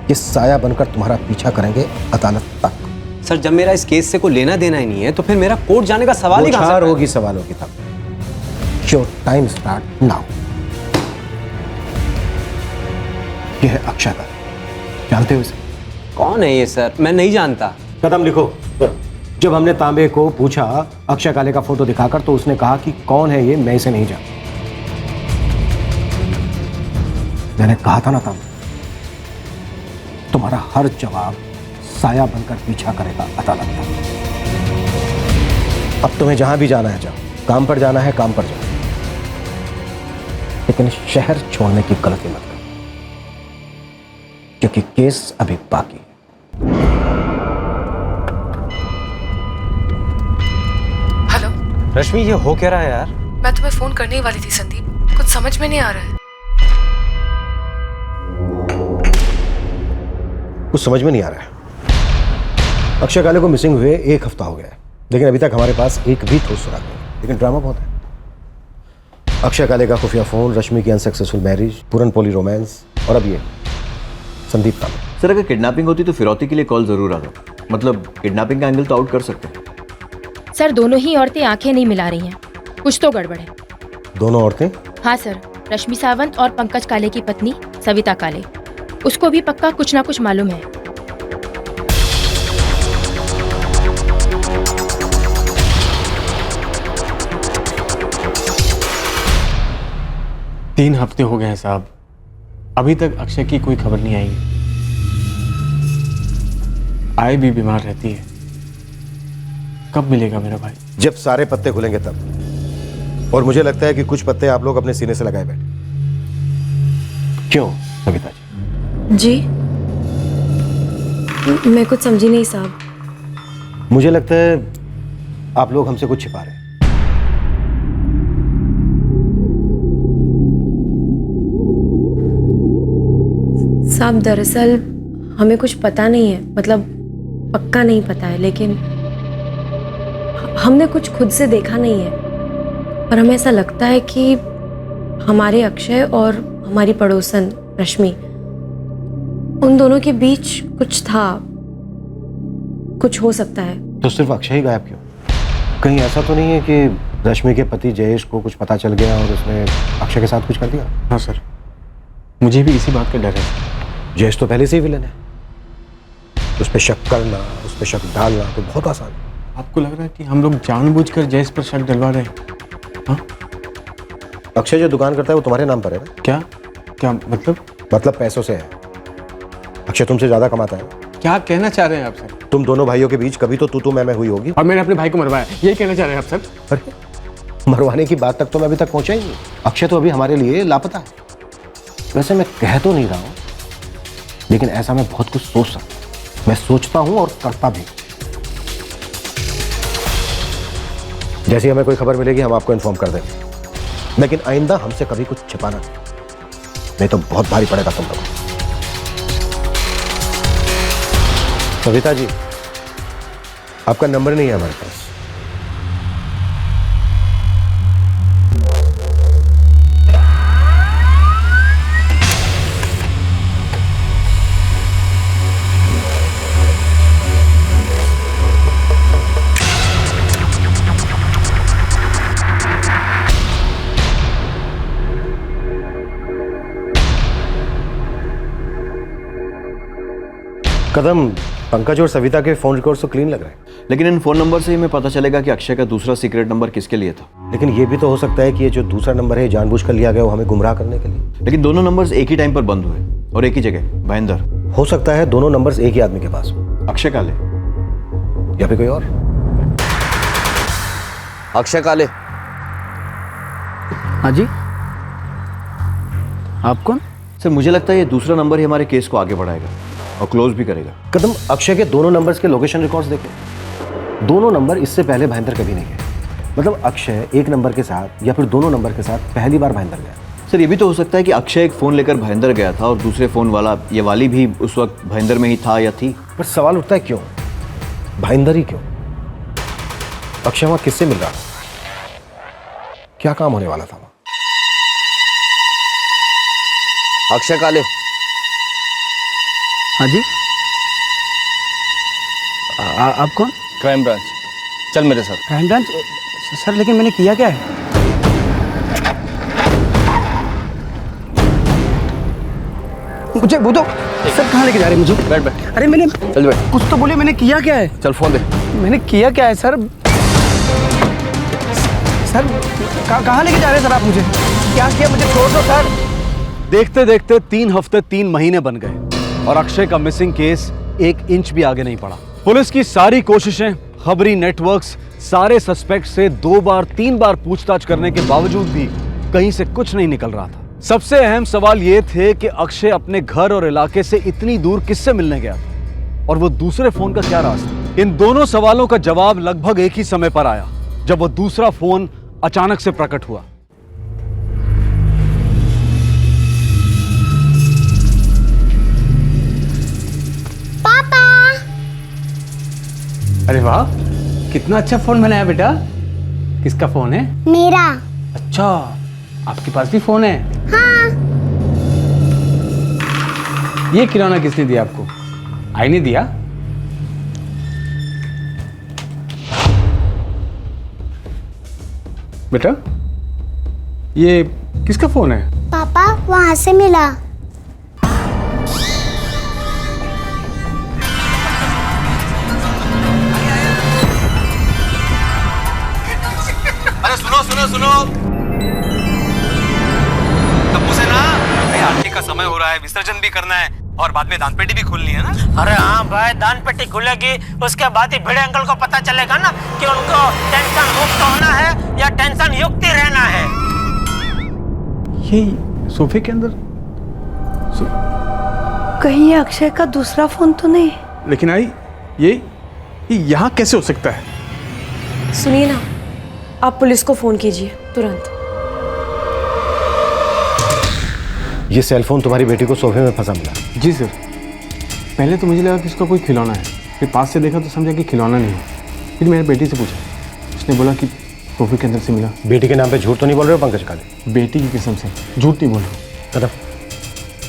[SPEAKER 9] ये साया बनकर तुम्हारा पीछा करेंगे अदालत तक।
[SPEAKER 13] सर, जब मेरा इस केस से कोई लेना देना ही नहीं है तो फिर मेरा कोर्ट जाने का सवाल ही कहां से
[SPEAKER 9] होगी सवालों की तब। Your time start now. ये है अक्षय का, जानते हो इसे?
[SPEAKER 13] कौन है ये सर? मैं नहीं जानता।
[SPEAKER 9] कदम लिखो। जब हमने तांबे को पूछा अक्षय काले का फोटो दिखाकर, तो उसने कहा कि कौन है ये, मैं इसे नहीं जानता। मैंने कहा था ना तांबे, तुम्हारा हर जवाब साया बनकर पीछा करेगा अदालत तक। अब तुम्हें जहां भी जाना है जाओ, काम पर जाना है काम पर जाओ, लेकिन शहर छोड़ने की गलती मत करो, क्योंकि केस अभी बाकी है।
[SPEAKER 10] हेलो
[SPEAKER 13] रश्मि, ये हो क्या रहा है यार?
[SPEAKER 10] मैं तुम्हें फोन करने ही वाली थी संदीप, कुछ समझ में नहीं आ रहा है।
[SPEAKER 9] कुछ समझ में नहीं आ रहा है। अक्षय काले को मिसिंग हुए 1 हफ्ता हो गया है, लेकिन अभी तक हमारे पास एक भी ठोस सुराग नहीं। लेकिन ड्रामा बहुत है। अक्षय काले का खुफिया फोन, रश्मि की अनसक्सेसफुल मैरिज, पूरनपोली रोमांस, और अब ये संदीप तांबे।
[SPEAKER 12] सर, अगर किडनैपिंग होती तो फिरौती के लिए कॉल जरूर आता। मतलब किडनैपिंग का एंगल तो आउट कर सकते हैं।
[SPEAKER 11] सर, दोनों ही औरतें आंखें नहीं मिला रही हैं, कुछ तो गड़बड़ है।
[SPEAKER 9] दोनों औरतें?
[SPEAKER 11] हाँ सर, रश्मि सावंत और पंकज काले की पत्नी सविता काले। उसको भी पक्का कुछ ना कुछ मालूम है।
[SPEAKER 6] तीन हफ्ते हो गए हैं साहब, अभी तक अक्षय की कोई खबर नहीं आई। आए भी बीमार रहती है। कब मिलेगा मेरा भाई?
[SPEAKER 9] जब सारे पत्ते खुलेंगे तब। और मुझे लगता है कि कुछ पत्ते आप लोग अपने सीने से लगाए बैठे। क्यों सविता
[SPEAKER 4] जी? मैं कुछ समझी नहीं साहब।
[SPEAKER 9] मुझे लगता है आप लोग हमसे कुछ छिपा रहे हैं।
[SPEAKER 4] साहब, दरअसल हमें कुछ पता नहीं है, मतलब पक्का नहीं पता है, लेकिन हमने कुछ खुद से देखा नहीं है। और हमें ऐसा लगता है कि हमारे अक्षय और हमारी पड़ोसन रश्मि, उन दोनों के बीच कुछ था, कुछ हो सकता है।
[SPEAKER 9] तो सिर्फ अक्षय ही गायब क्यों? कहीं ऐसा तो नहीं है कि रश्मि के पति जयेश को कुछ पता चल गया और उसने अक्षय के साथ कुछ कर दिया?
[SPEAKER 6] हाँ सर, मुझे भी इसी बात का डर है।
[SPEAKER 9] जयेश तो पहले से ही विलन है। उस पर शक करना, उस पर शक डालना तो बहुत आसान है।
[SPEAKER 6] आपको लग रहा है कि हम लोग जानबूझकर जयेश पर शक डलवा रहे हैं? हाँ?
[SPEAKER 9] अक्षय जो दुकान करता है वो तुम्हारे नाम पर है ना?
[SPEAKER 6] क्या क्या मतलब?
[SPEAKER 9] मतलब पैसों से है। अक्षय तुमसे ज्यादा कमाता है।
[SPEAKER 6] क्या कहना चाह रहे हैं आप सर?
[SPEAKER 9] तुम दोनों भाइयों के बीच कभी तो तू मैं हुई होगी,
[SPEAKER 6] और मैंने अपने भाई को मरवाया, यही कहना चाह रहे हैं आप सर?
[SPEAKER 9] अरे मरवाने की बात तक तो मैं अभी तक पहुंचा ही नहीं। अक्षय तो अभी हमारे लिए लापता है। वैसे मैं कह तो नहीं रहा हूं, लेकिन ऐसा मैं बहुत कुछ सोच सकता हूं। मैं सोचता हूं और करता भी। जैसे हमें कोई खबर मिलेगी हम आपको इन्फॉर्म कर देंगे, लेकिन आइंदा हमसे कभी कुछ छिपाना नहीं तो बहुत भारी पड़ेगा तुम लोगों को। सविता जी, आपका नंबर नहीं है हमारे पास। कदम, पंकज और सविता के फोन रिकॉर्ड्स तो क्लीन लग रहे हैं।
[SPEAKER 12] लेकिन इन फोन नंबर से ही हमें पता चलेगा कि अक्षय का दूसरा सीक्रेट नंबर किसके लिए था।
[SPEAKER 9] लेकिन ये भी तो हो सकता है कि ये जो दूसरा नंबर है जानबूझ कर लिया गया, वो हमें गुमराह करने के लिए।
[SPEAKER 12] लेकिन दोनों नंबर्स एक ही टाइम पर बंद हुए और एक ही जगह, भाईंदर।
[SPEAKER 9] हो सकता है दोनों नंबर्स एक ही आदमी के पास हो।
[SPEAKER 12] अक्षय काले
[SPEAKER 9] या फिर कोई और।
[SPEAKER 13] अक्षय काले।
[SPEAKER 3] हाँ जी, आप कौन?
[SPEAKER 12] सर मुझे लगता है ये दूसरा नंबर ही हमारे केस को आगे बढ़ाएगा और क्लोज भी करेगा।
[SPEAKER 9] कदम, अक्षय के दोनों नंबर्स के लोकेशन रिकॉर्ड्स देखें। दोनों नंबर इससे पहले भाईंदर कभी नहीं गए। मतलब अक्षय एक नंबर के साथ या फिर दोनों नंबर के साथ पहली बार भाईंदर गया।
[SPEAKER 12] सर ये भी तो हो सकता है कि अक्षय एक फ़ोन लेकर भाईंदर गया था और दूसरे फ़ोन वाला ये वाली भी उस वक्त भाईंदर में ही था या थी।
[SPEAKER 9] पर सवाल उठता है क्यों भाईंदर ही क्यों? अक्षय वहां किससे मिल रहा था? क्या काम होने वाला था वहां?
[SPEAKER 13] अक्षय काले।
[SPEAKER 3] हाँ जी, आप कौन?
[SPEAKER 7] क्राइम ब्रांच, चल मेरे साथ।
[SPEAKER 3] Crime branch? सर लेकिन मैंने किया क्या है? मुझे वो तो सर कहाँ लेके जा रहे हैं मुझे?
[SPEAKER 7] बैठ बैठ,
[SPEAKER 3] अरे मैंने
[SPEAKER 7] चल बैठ।
[SPEAKER 3] कुछ तो बोले, मैंने किया क्या है?
[SPEAKER 7] चल फोन दे।
[SPEAKER 3] मैंने किया क्या है सर? सर कहाँ लेके जा रहे हैं सर आप मुझे? क्या किया? मुझे छोड़ दो सर।
[SPEAKER 8] देखते देखते 3 हफ्ते 3 महीने बन गए और अक्षय का मिसिंग केस 1 इंच भी आगे नहीं बढ़ा। पुलिस की सारी कोशिशें, खबरी नेटवर्क्स, सारे सस्पेक्ट से 2 बार 3 बार पूछताछ करने के बावजूद भी कहीं से कुछ नहीं निकल रहा था। सबसे अहम सवाल ये थे कि अक्षय अपने घर और इलाके से इतनी दूर किससे मिलने गया था और वो दूसरे फोन का क्या राज था? इन दोनों सवालों का जवाब लगभग एक ही समय पर आया जब वो दूसरा फोन अचानक से प्रकट हुआ।
[SPEAKER 6] अरे वाह, कितना अच्छा फोन बनाया बेटा। किसका फोन है?
[SPEAKER 14] मेरा।
[SPEAKER 6] अच्छा, आपके पास भी फोन है?
[SPEAKER 14] हाँ।
[SPEAKER 6] ये खिलौना किसने दिया आपको? आई ने दिया? बेटा ये किसका फोन है?
[SPEAKER 14] पापा वहां से मिला।
[SPEAKER 13] अरे सुनो सुनो सुनो, तब्बू से ना, आरती का समय हो रहा है, विसर्जन भी करना है और बाद में दान पेटी भी खोलनी है ना।
[SPEAKER 15] अरे हाँ भाई, दान पेटी खुलेगी, उसके बाद ही भिड़े अंकल को पता चलेगा ना कि उनको टेंशन मुक्त होना है या टेंशन युक्त ही रहना है।
[SPEAKER 6] ये सोफे के अंदर
[SPEAKER 5] कहीं ये अक्षय का दूसरा फोन तो नहीं?
[SPEAKER 6] लेकिन आई ये यहाँ कैसे हो सकता है?
[SPEAKER 4] सुनिए ना, आप पुलिस को फोन कीजिए तुरंत।
[SPEAKER 9] ये सेलफोन तुम्हारी बेटी को सोफे में फंसा मिला।
[SPEAKER 6] जी सर, पहले तो मुझे लगा कि इसका कोई खिलौना है, फिर पास से देखा तो समझा कि खिलौना नहीं है। फिर मैंने बेटी से पूछा, उसने बोला कि सोफे के अंदर से मिला।
[SPEAKER 9] बेटी के नाम पे झूठ तो नहीं बोल रहे हो पंकज काले?
[SPEAKER 6] बेटी की कसम से झूठ नहीं बोल रहा।
[SPEAKER 9] कदम,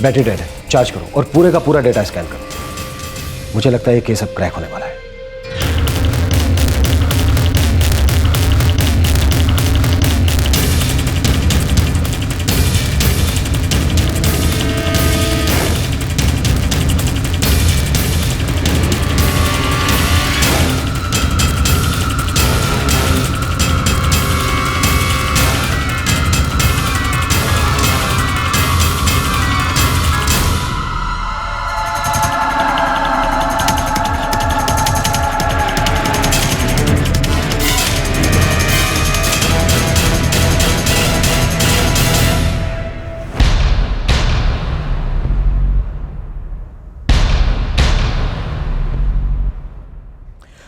[SPEAKER 9] बैटरी डेड है, चार्ज करो और पूरे का पूरा डेटा स्कैन करो। मुझे लगता है ये केस अब क्रैक होने वाला है।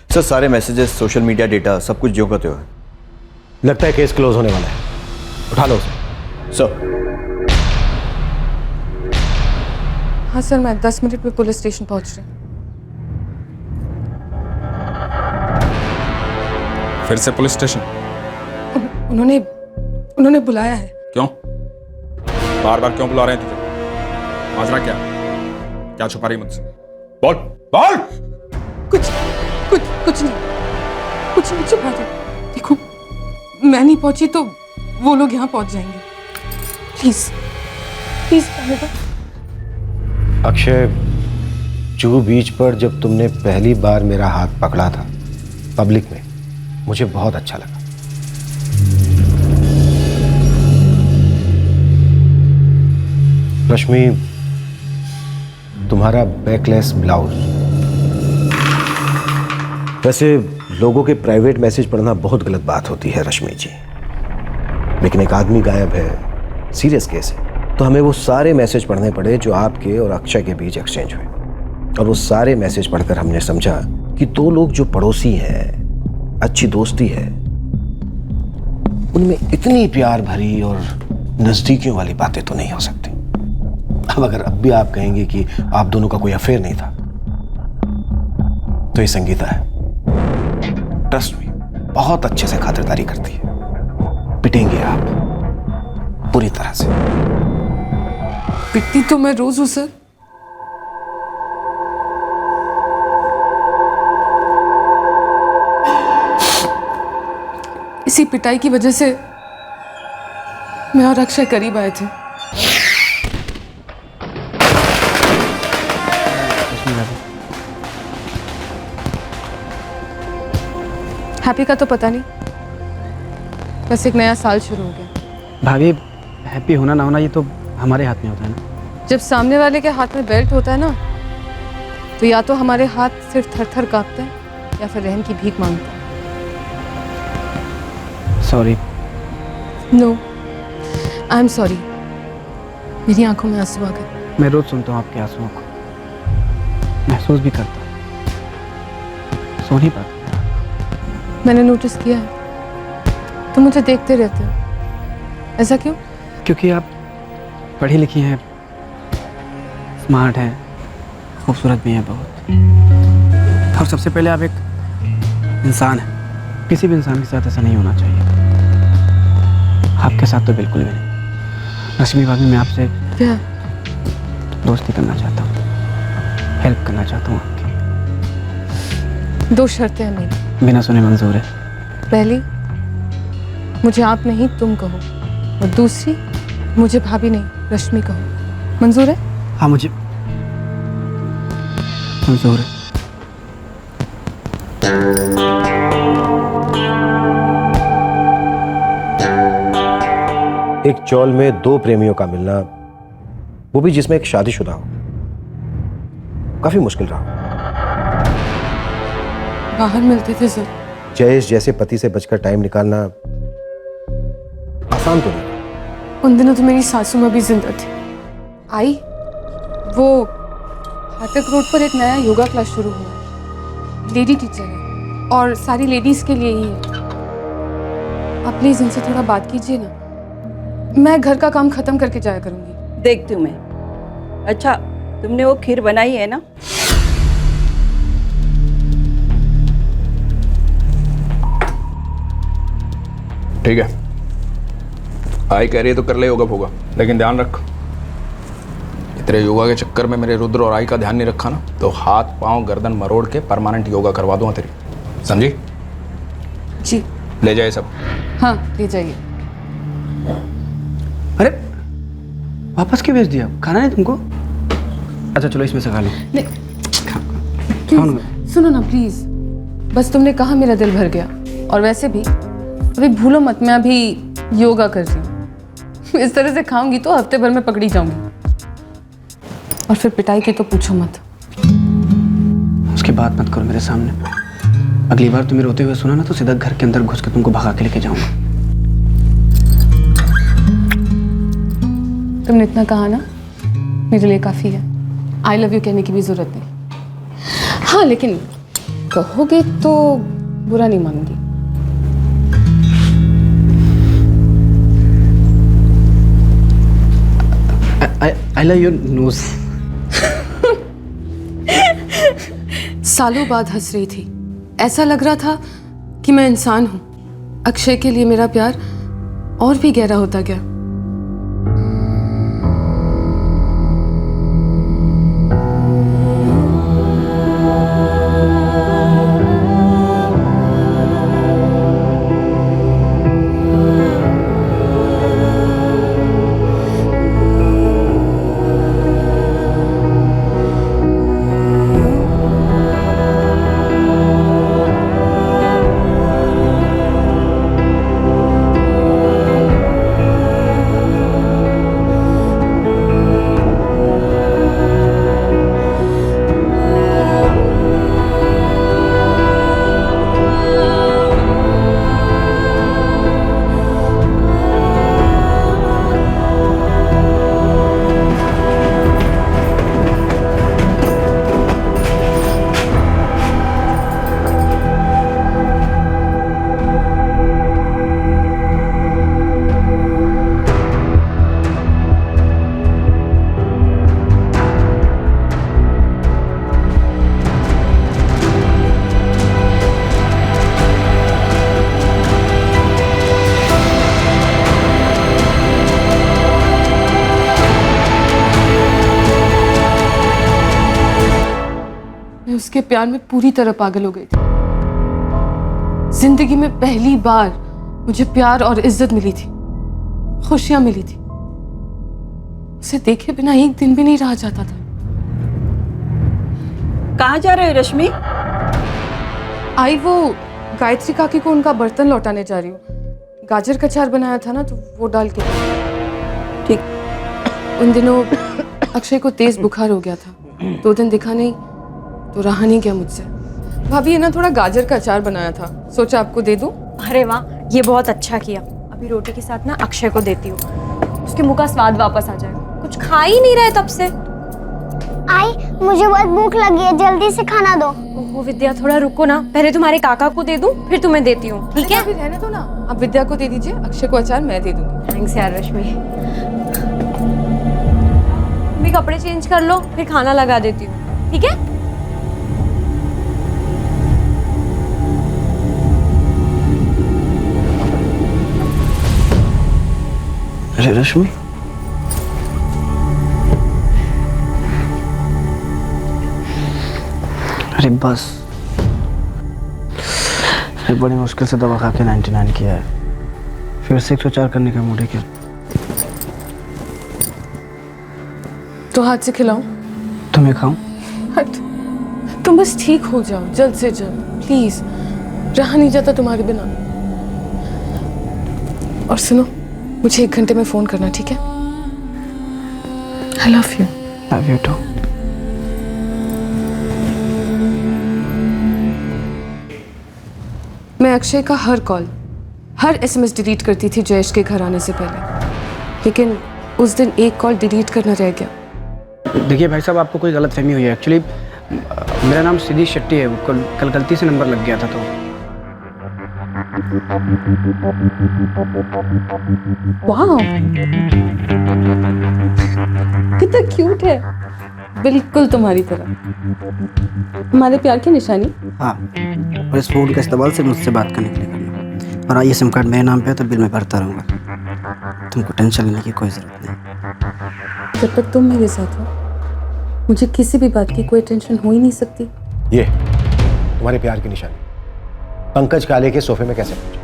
[SPEAKER 12] सर सारे मैसेजेस, सोशल मीडिया डेटा, सब कुछ जो करते हो है।
[SPEAKER 9] लगता है केस क्लोज होने वाला है। उठा लो उसे।
[SPEAKER 12] सर।
[SPEAKER 10] हाँ सर, मैं 10 मिनट में पुलिस स्टेशन पहुंच रही हूँ।
[SPEAKER 2] फिर से पुलिस स्टेशन?
[SPEAKER 10] उन्होंने बुलाया है।
[SPEAKER 2] क्यों? बार बार क्यों बुला रहे हैं तुझे? माजरा क्या छुपा रही मुझसे? बोल बोल।
[SPEAKER 10] कुछ नहीं छुपा दे। देखो, मैं नहीं पहुंची तो वो लोग यहाँ पहुंच जाएंगे। प्लीज जाने दो।
[SPEAKER 9] अक्षय जुहू बीच पर जब तुमने पहली बार मेरा हाथ पकड़ा था पब्लिक में, मुझे बहुत अच्छा लगा। रश्मि, तुम्हारा बैकलेस ब्लाउज। वैसे लोगों के प्राइवेट मैसेज पढ़ना बहुत गलत बात होती है रश्मि जी, लेकिन एक आदमी गायब है, सीरियस केस है, तो हमें वो सारे मैसेज पढ़ने पड़े जो आपके और अक्षय के बीच एक्सचेंज हुए। और वो सारे मैसेज पढ़कर हमने समझा कि दो लोग जो पड़ोसी हैं, अच्छी दोस्ती है, उनमें इतनी प्यार भरी और नजदीकियों वाली बातें तो नहीं हो सकती। अब अगर अब भी आप कहेंगे कि आप दोनों का कोई अफेयर नहीं था, तो ये संगीता है, ट्रस्ट मी, बहुत अच्छे से खातिरदारी करती है। पिटेंगे आप पूरी तरह से।
[SPEAKER 10] पिटती तो मैं रोज हूं सर। इसी पिटाई की वजह से मैं और अक्षय करीब आए थे। हैप्पी का तो पता नहीं, बस एक नया साल शुरू हो गया।
[SPEAKER 3] भाभी, हैप्पी होना ना होना ये तो हमारे हाथ में होता है ना।
[SPEAKER 10] जब सामने वाले के हाथ में बेल्ट होता है ना, तो या तो हमारे हाथ सिर्फ थर थर कांपते हैं या फिर रहम की भीख मांगते हैं।
[SPEAKER 3] Sorry.
[SPEAKER 10] No, I am sorry. मेरी आंखों में आंसू आ गए।
[SPEAKER 3] मैं रोज सुनता हूँ आपके आंसुओं को, महसूस भी करता हूँ, सो नहीं पाता।
[SPEAKER 10] मैंने नोटिस किया है, तुम मुझे देखते रहते हो। ऐसा क्यों?
[SPEAKER 3] क्योंकि आप पढ़ी लिखी हैं, स्मार्ट हैं, खूबसूरत भी हैं बहुत, और सबसे पहले आप एक इंसान हैं। किसी भी इंसान के साथ ऐसा नहीं होना चाहिए, आपके साथ तो बिल्कुल भी नहीं। रश्मि भाभी, मैं आपसे
[SPEAKER 10] क्या
[SPEAKER 3] दोस्ती करना चाहता हूँ, हेल्प करना चाहता हूँ आपकी।
[SPEAKER 10] दो शर्तें हैं मेरी।
[SPEAKER 3] बिना सुने मंजूर है।
[SPEAKER 10] पहली, मुझे आप नहीं तुम कहो, और दूसरी, मुझे भाभी नहीं रश्मि कहो। मंजूर है?
[SPEAKER 3] हाँ, मुझे मंजूर है।
[SPEAKER 9] एक चौल में दो प्रेमियों का मिलना, वो भी जिसमें एक शादीशुदा हो, काफी मुश्किल रहा।
[SPEAKER 10] बाहर मिलते थे सर।
[SPEAKER 9] जयेश जैसे पति से बचकर टाइम निकालना आसान तो नहीं।
[SPEAKER 10] उन दिनों तो मेरी सासू माँ भी जिंदा थी। आई, वो फाटक रोड पर एक नया योगा क्लास शुरू हुआ, लेडी टीचर है और सारी लेडीज के लिए ही है। आप प्लीज इनसे थोड़ा बात कीजिए ना, मैं घर का काम खत्म करके जाया करूंगी।
[SPEAKER 5] देखती हूँ मैं। अच्छा, तुमने वो खीर बनाई है ना?
[SPEAKER 2] ठीक है, आई कह रही है तो कर ले योगा फोगा, लेकिन ध्यान रख, तेरे योगा के चक्कर में मेरे रुद्र और आई का ध्यान नहीं रखा ना, तो हाथ पांव गर्दन मरोड़ के परमानेंट योगा करवा दूंगा तेरी, समझी?
[SPEAKER 10] जी।
[SPEAKER 2] ले जाए सब।
[SPEAKER 10] हाँ, ले जाइए।
[SPEAKER 3] अरे वापस क्यों भेज दिया? खाना नहीं तुमको? अच्छा चलो, इसमें से खा लो।
[SPEAKER 10] प्लीज सुनो ना प्लीज, बस तुमने कहा मेरा दिल भर गया। और वैसे भी अभी भूलो मत, मैं अभी योगा कर रही हूँ। इस तरह से खाऊंगी तो हफ्ते भर में पकड़ी जाऊंगी, और फिर पिटाई की तो पूछो मत।
[SPEAKER 3] उसकी बात मत करो मेरे सामने। अगली बार तुम्हें रोते हुए सुना ना, तो सीधा घर के अंदर घुस के तुमको भगा के लेके जाऊंगा।
[SPEAKER 10] तुमने इतना कहा ना, मेरे लिए काफी है। आई लव यू कहने की भी जरूरत नहीं। हाँ, लेकिन कहोगे तो बुरा नहीं मानूंगी।
[SPEAKER 3] I love your nose.
[SPEAKER 10] सालों बाद हंस रही थी, ऐसा लग रहा था कि मैं इंसान हूं। अक्षय के लिए मेरा प्यार और भी गहरा होता गया। उसके प्यार में पूरी तरह पागल हो गई थी। जिंदगी में पहली बार मुझे प्यार और इज्जत मिली थी, खुशियां मिली थी। उसे देखे बिना एक दिन भी नहीं रहा जाता था।
[SPEAKER 5] कहाँ जा रहे हो रश्मि?
[SPEAKER 10] आई वो गायत्री काकी को उनका बर्तन लौटाने जा रही हूँ। गाजर का अचार बनाया था ना, तो वो डाल के। ठीक। उन दिनों अक्षय को तेज बुखार हो गया था, 2 दिन दिखा नहीं तो रहा नहीं गया मुझसे। भाभी ये ना थोड़ा गाजर का अचार बनाया था, सोचा आपको दे दूं।
[SPEAKER 4] अरे वाह, ये बहुत अच्छा किया। अभी रोटी के साथ ना अक्षय को देती हूँ, उसके मुंह का स्वाद वापस आ जाएगा। कुछ खा ही नहीं रहे तब से।
[SPEAKER 14] आई, मुझे बहुत भूख लगी है, जल्दी से खाना दो।
[SPEAKER 4] ओहो विद्या, थोड़ा रुको ना, पहले तुम्हारे काका को दे दूं, फिर तुम्हें देती हूँ, ठीक है?
[SPEAKER 10] अभी रहने दो ना, आप विद्या को दे दीजिए, अक्षय को अचार मैं दे दूंगी।
[SPEAKER 4] थैंक्स यार रश्मि। तुम कपड़े चेंज कर लो, फिर खाना लगा देती हूँ, ठीक है?
[SPEAKER 3] अरे रश्मि, अरे बस, अरे बड़ी मुश्किल से दवा खा के 99 किया है, फिर से 104 करने का मूड है क्या?
[SPEAKER 10] तो हाथ से खिलाऊं?
[SPEAKER 3] तुम्हें खाऊं?
[SPEAKER 10] हट, तुम बस ठीक हो जाओ जल्द से जल्द, प्लीज। रहा नहीं जाता तुम्हारे बिना। और सुनो, मुझे 1 घंटे में फोन करना, ठीक है? I love you.
[SPEAKER 3] Love you too.
[SPEAKER 10] मैं अक्षय का हर कॉल, हर SMS डिलीट करती थी जयेश के घर आने से पहले, लेकिन उस दिन एक कॉल डिलीट करना रह गया।
[SPEAKER 3] देखिए भाई साहब, आपको कोई गलतफहमी हुई है। एक्चुअली मेरा नाम सिद्धि शेट्टी है, वो कल गलती से नंबर लग गया था। तो
[SPEAKER 10] वाह, कितना क्यूट है, बिल्कुल तुम्हारी तरह। हमारे प्यार की निशानी।
[SPEAKER 3] हाँ, और इस फ़ोन का इस्तेमाल सिर्फ मुझसे बात करने के लिए करना। और ये सिम कार्ड मेरे नाम पे है तो बिल मैं भरता रहूँगा। तुमको टेंशन लेने की कोई ज़रूरत नहीं।
[SPEAKER 10] जब तक तुम मेरे साथ हो, मुझे किसी भी बात की कोई टेंशन हो ही नहीं सकती।
[SPEAKER 9] ये तुम्हारे प्यार की निशानी पंकज काले के सोफे में कैसे पहुंचा?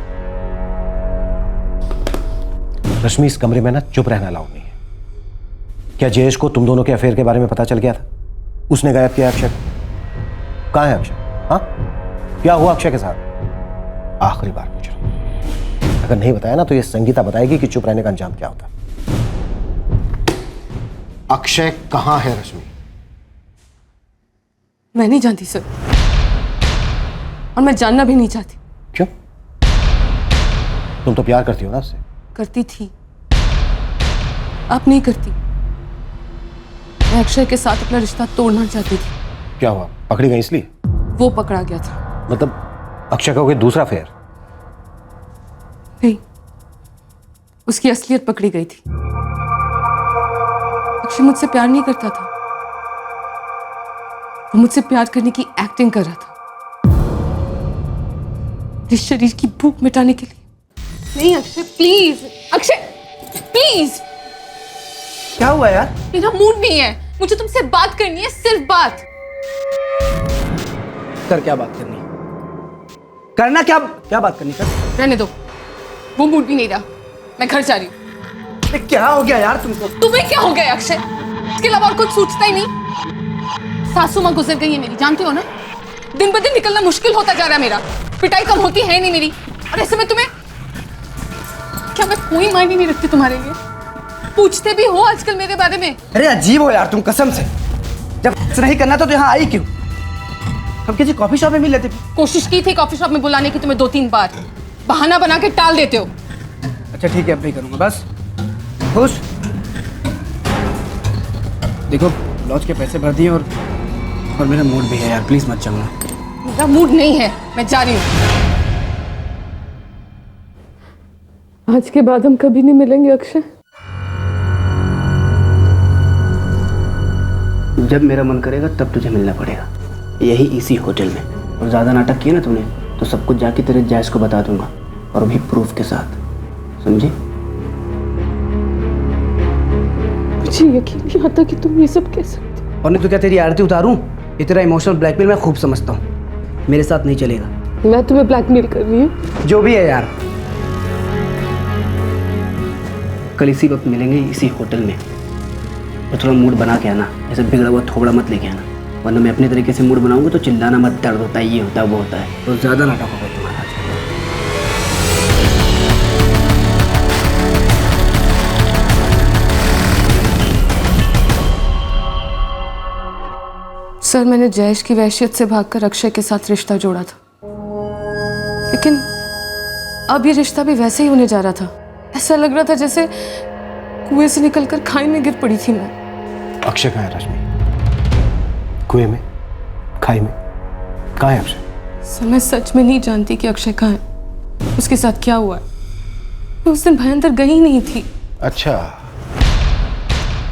[SPEAKER 9] रश्मि, इस कमरे में ना चुप रहना अलाउड नहीं है। क्या जयेश को तुम दोनों के अफेयर के बारे में पता चल गया था? उसने गायब किया अक्षय। कहाँ है अक्षय? हाँ, क्या हुआ अक्षय के साथ? आखिरी बार पूछ रहा हूं। अगर नहीं बताया ना तो ये संगीता बताएगी कि चुप रहने का अंजाम क्या होता। अक्षय कहाँ है रश्मि?
[SPEAKER 10] मैं नहीं जानती सर, और मैं जानना भी नहीं चाहती।
[SPEAKER 9] क्यों? तुम तो प्यार करती हो ना उससे।
[SPEAKER 10] करती थी, अब नहीं करती। मैं अक्षय के साथ अपना रिश्ता तोड़ना चाहती थी।
[SPEAKER 9] क्या हुआ, पकड़ी गई इसलिए?
[SPEAKER 10] वो पकड़ा गया था।
[SPEAKER 9] मतलब अक्षय का कोई दूसरा अफेयर?
[SPEAKER 10] नहीं, उसकी असलियत पकड़ी गई थी। अक्षय मुझसे प्यार नहीं करता था, वो मुझसे प्यार करने की एक्टिंग कर रहा था, इस शरीर की भूख मिटाने के लिए। नहीं अक्षय, प्लीज, अक्षय प्लीज।
[SPEAKER 3] क्या हुआ यार?
[SPEAKER 10] मेरा मूड नहीं है, मुझे तुमसे बात करनी है, सिर्फ बात।
[SPEAKER 3] कर क्या बात करनी है? करना क्या बात करनी कर?
[SPEAKER 10] रहने दो, वो मूड भी नहीं रहा, मैं घर जा रही हूँ।
[SPEAKER 3] क्या हो गया यार तुमको?
[SPEAKER 10] तुम्हें क्या हो गया अक्षय? इसके अलावा और कुछ सोचता ही नहीं। सासू माँ गुजर गई है मेरी, जानती हो ना? दिन ब दिन निकलना मुश्किल होता जा रहा है मेरा, पिटाई कम होती है नहीं मेरी, और ऐसे में तुम्हें, क्या मैं कोई मायने नहीं रखती तुम्हारे लिए? पूछते भी हो आजकल मेरे बारे में?
[SPEAKER 3] अरे अजीब हो यार तुम, कसम से। जब नहीं करना तो यहाँ आई क्यों? हम किसी कॉफी शॉप में मिल लेते।
[SPEAKER 10] कोशिश की थी कॉफी शॉप में बुलाने की तुम्हें 2-3 बार, बहाना बना के टाल देते हो।
[SPEAKER 3] अच्छा ठीक है, अब नहीं करूंगा, बस खुश। देखो लॉज के पैसे भर दिए और मेरा मूड भी है यार, प्लीज मत जाना।
[SPEAKER 10] मेरा मूड नहीं है, मैं जा रही हूँ। आज के बाद हम कभी नहीं मिलेंगे अक्षय।
[SPEAKER 3] जब मेरा मन करेगा तब तुझे मिलना पड़ेगा, यही इसी होटल में। और ज्यादा नाटक किया ना तूने तो सब कुछ जाके तेरे जैस को बता दूंगा, और भी प्रूफ के साथ, समझी?
[SPEAKER 10] मुझे यकीन नहीं आता कि तुम ये सब कह सकते।
[SPEAKER 3] और नहीं तो क्या तेरी आरती उतारूं? ये तेरा इमोशनल ब्लैकमेल मैं खूब समझता हूँ, मेरे साथ नहीं चलेगा।
[SPEAKER 10] मैं तुम्हें ब्लैकमेल कर रही हूँ?
[SPEAKER 3] जो भी है यार, कल इसी वक्त मिलेंगे इसी होटल में, और थोड़ा मूड बना के आना, ऐसे बिगड़ा हुआ थोड़ा मत लेके आना, वरना मैं अपने तरीके से मूड बनाऊंगा तो चिल्लाना मत, दर्द होता है, ये होता है, वो होता है, तो ज़्यादा नाटक होगा तुम्हारा।
[SPEAKER 10] सर, मैंने जयेश की वहशियत से भागकर अक्षय के साथ रिश्ता जोड़ा था, लेकिन अब ये रिश्ता भी वैसे ही होने जा रहा था। ऐसा लग रहा था जैसे कुएं से निकलकर खाई में गिर पड़ी थी मैं।
[SPEAKER 9] अक्षय कहाँ है रश्मि? कुएं में, खाई में, कहाँ है अक्षय?
[SPEAKER 10] सर, मैं सच में नहीं जानती कि अक्षय कहाँ है, उसके साथ क्या हुआ है। मैं उस दिन भयंकर गई नहीं थी।
[SPEAKER 9] अच्छा,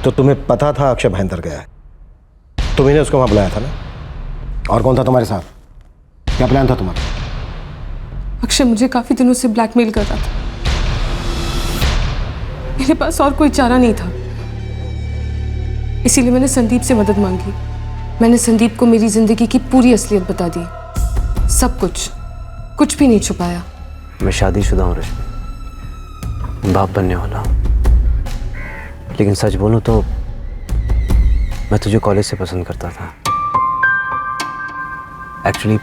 [SPEAKER 9] तो तुम्हें पता था अक्षय भयंतर गया है? तुम्ही ने उसको वहां बुलाया था ना? और कौन था तुम्हारे साथ? क्या प्लान था तुम्हारा?
[SPEAKER 10] अक्षय मुझे काफी दिनों से ब्लैकमेल कर रहा था, मेरे पास और कोई चारा नहीं था, इसीलिए मैंने संदीप से मदद मांगी। मैंने संदीप को मेरी जिंदगी की पूरी असलियत बता दी, सब कुछ भी नहीं छुपाया।
[SPEAKER 13] मैं शादीशुदा हूँ रश्मि, बाप बनने वाला हूँ, लेकिन सच बोलूं तो मैं तुझे कॉलेज से पसंद करता था। एक्चुअली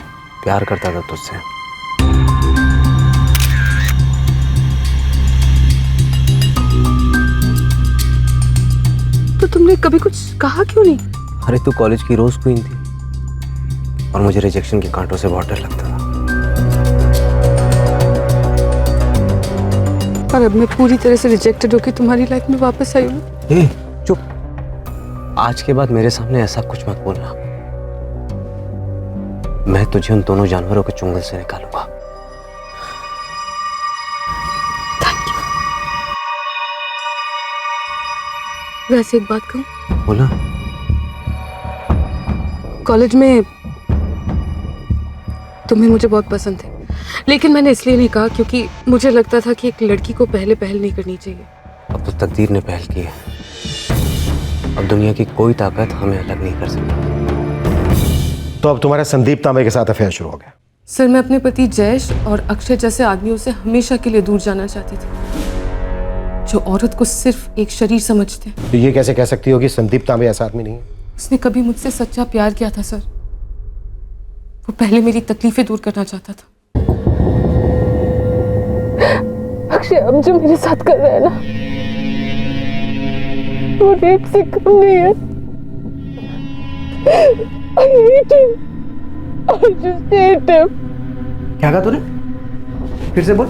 [SPEAKER 13] प्यार करता था तुझसे।
[SPEAKER 10] तो तुमने कभी कुछ कहा क्यों नहीं?
[SPEAKER 13] अरे तू कॉलेज की रोज क्वीन थी और मुझे रिजेक्शन के कांटों से बहुत डर लगता था।
[SPEAKER 10] और अब मैं पूरी तरह से रिजेक्टेड होकर तुम्हारी लाइफ में वापस आई हूँ।
[SPEAKER 13] चुप, आज के बाद मेरे सामने ऐसा कुछ मत बोलना। मैं तुझे उन दोनों जानवरों के चुंगल से निकालूंगा।
[SPEAKER 10] वैसे एक बात कहूं?
[SPEAKER 13] बोला।
[SPEAKER 10] कॉलेज में तुम्हें मुझे बहुत पसंद थे, लेकिन मैंने इसलिए नहीं कहा क्योंकि मुझे लगता था कि एक लड़की को पहले पहल नहीं करनी चाहिए।
[SPEAKER 13] अब तो तकदीर ने पहल की है, अब दुनिया की कोई ताकत हमें अलग नहीं कर सकती।
[SPEAKER 9] तो अब तुम्हारा संदीप तांबे के साथ अफेयर शुरू हो गया?
[SPEAKER 10] सर, मैं अपने पति जयेश और अक्षय जैसे आदमियों से हमेशा के लिए दूर जाना चाहती थी, जो औरत को सिर्फ एक शरीर समझते हैं।
[SPEAKER 9] तो ये कैसे कह सकती हो कि संदीप तांबे ऐसा आदमी नहीं है?
[SPEAKER 10] उसने कभी मुझसे सच्चा प्यार किया था सर, वो पहले मेरी तकलीफें दूर करना चाहता था। अक्षय अब जो मेरे साथ कर रहा है ना, वो रेप से कम नहीं है। I hate him. I just hate him.
[SPEAKER 3] क्या कहा तूने? फिर से बोल।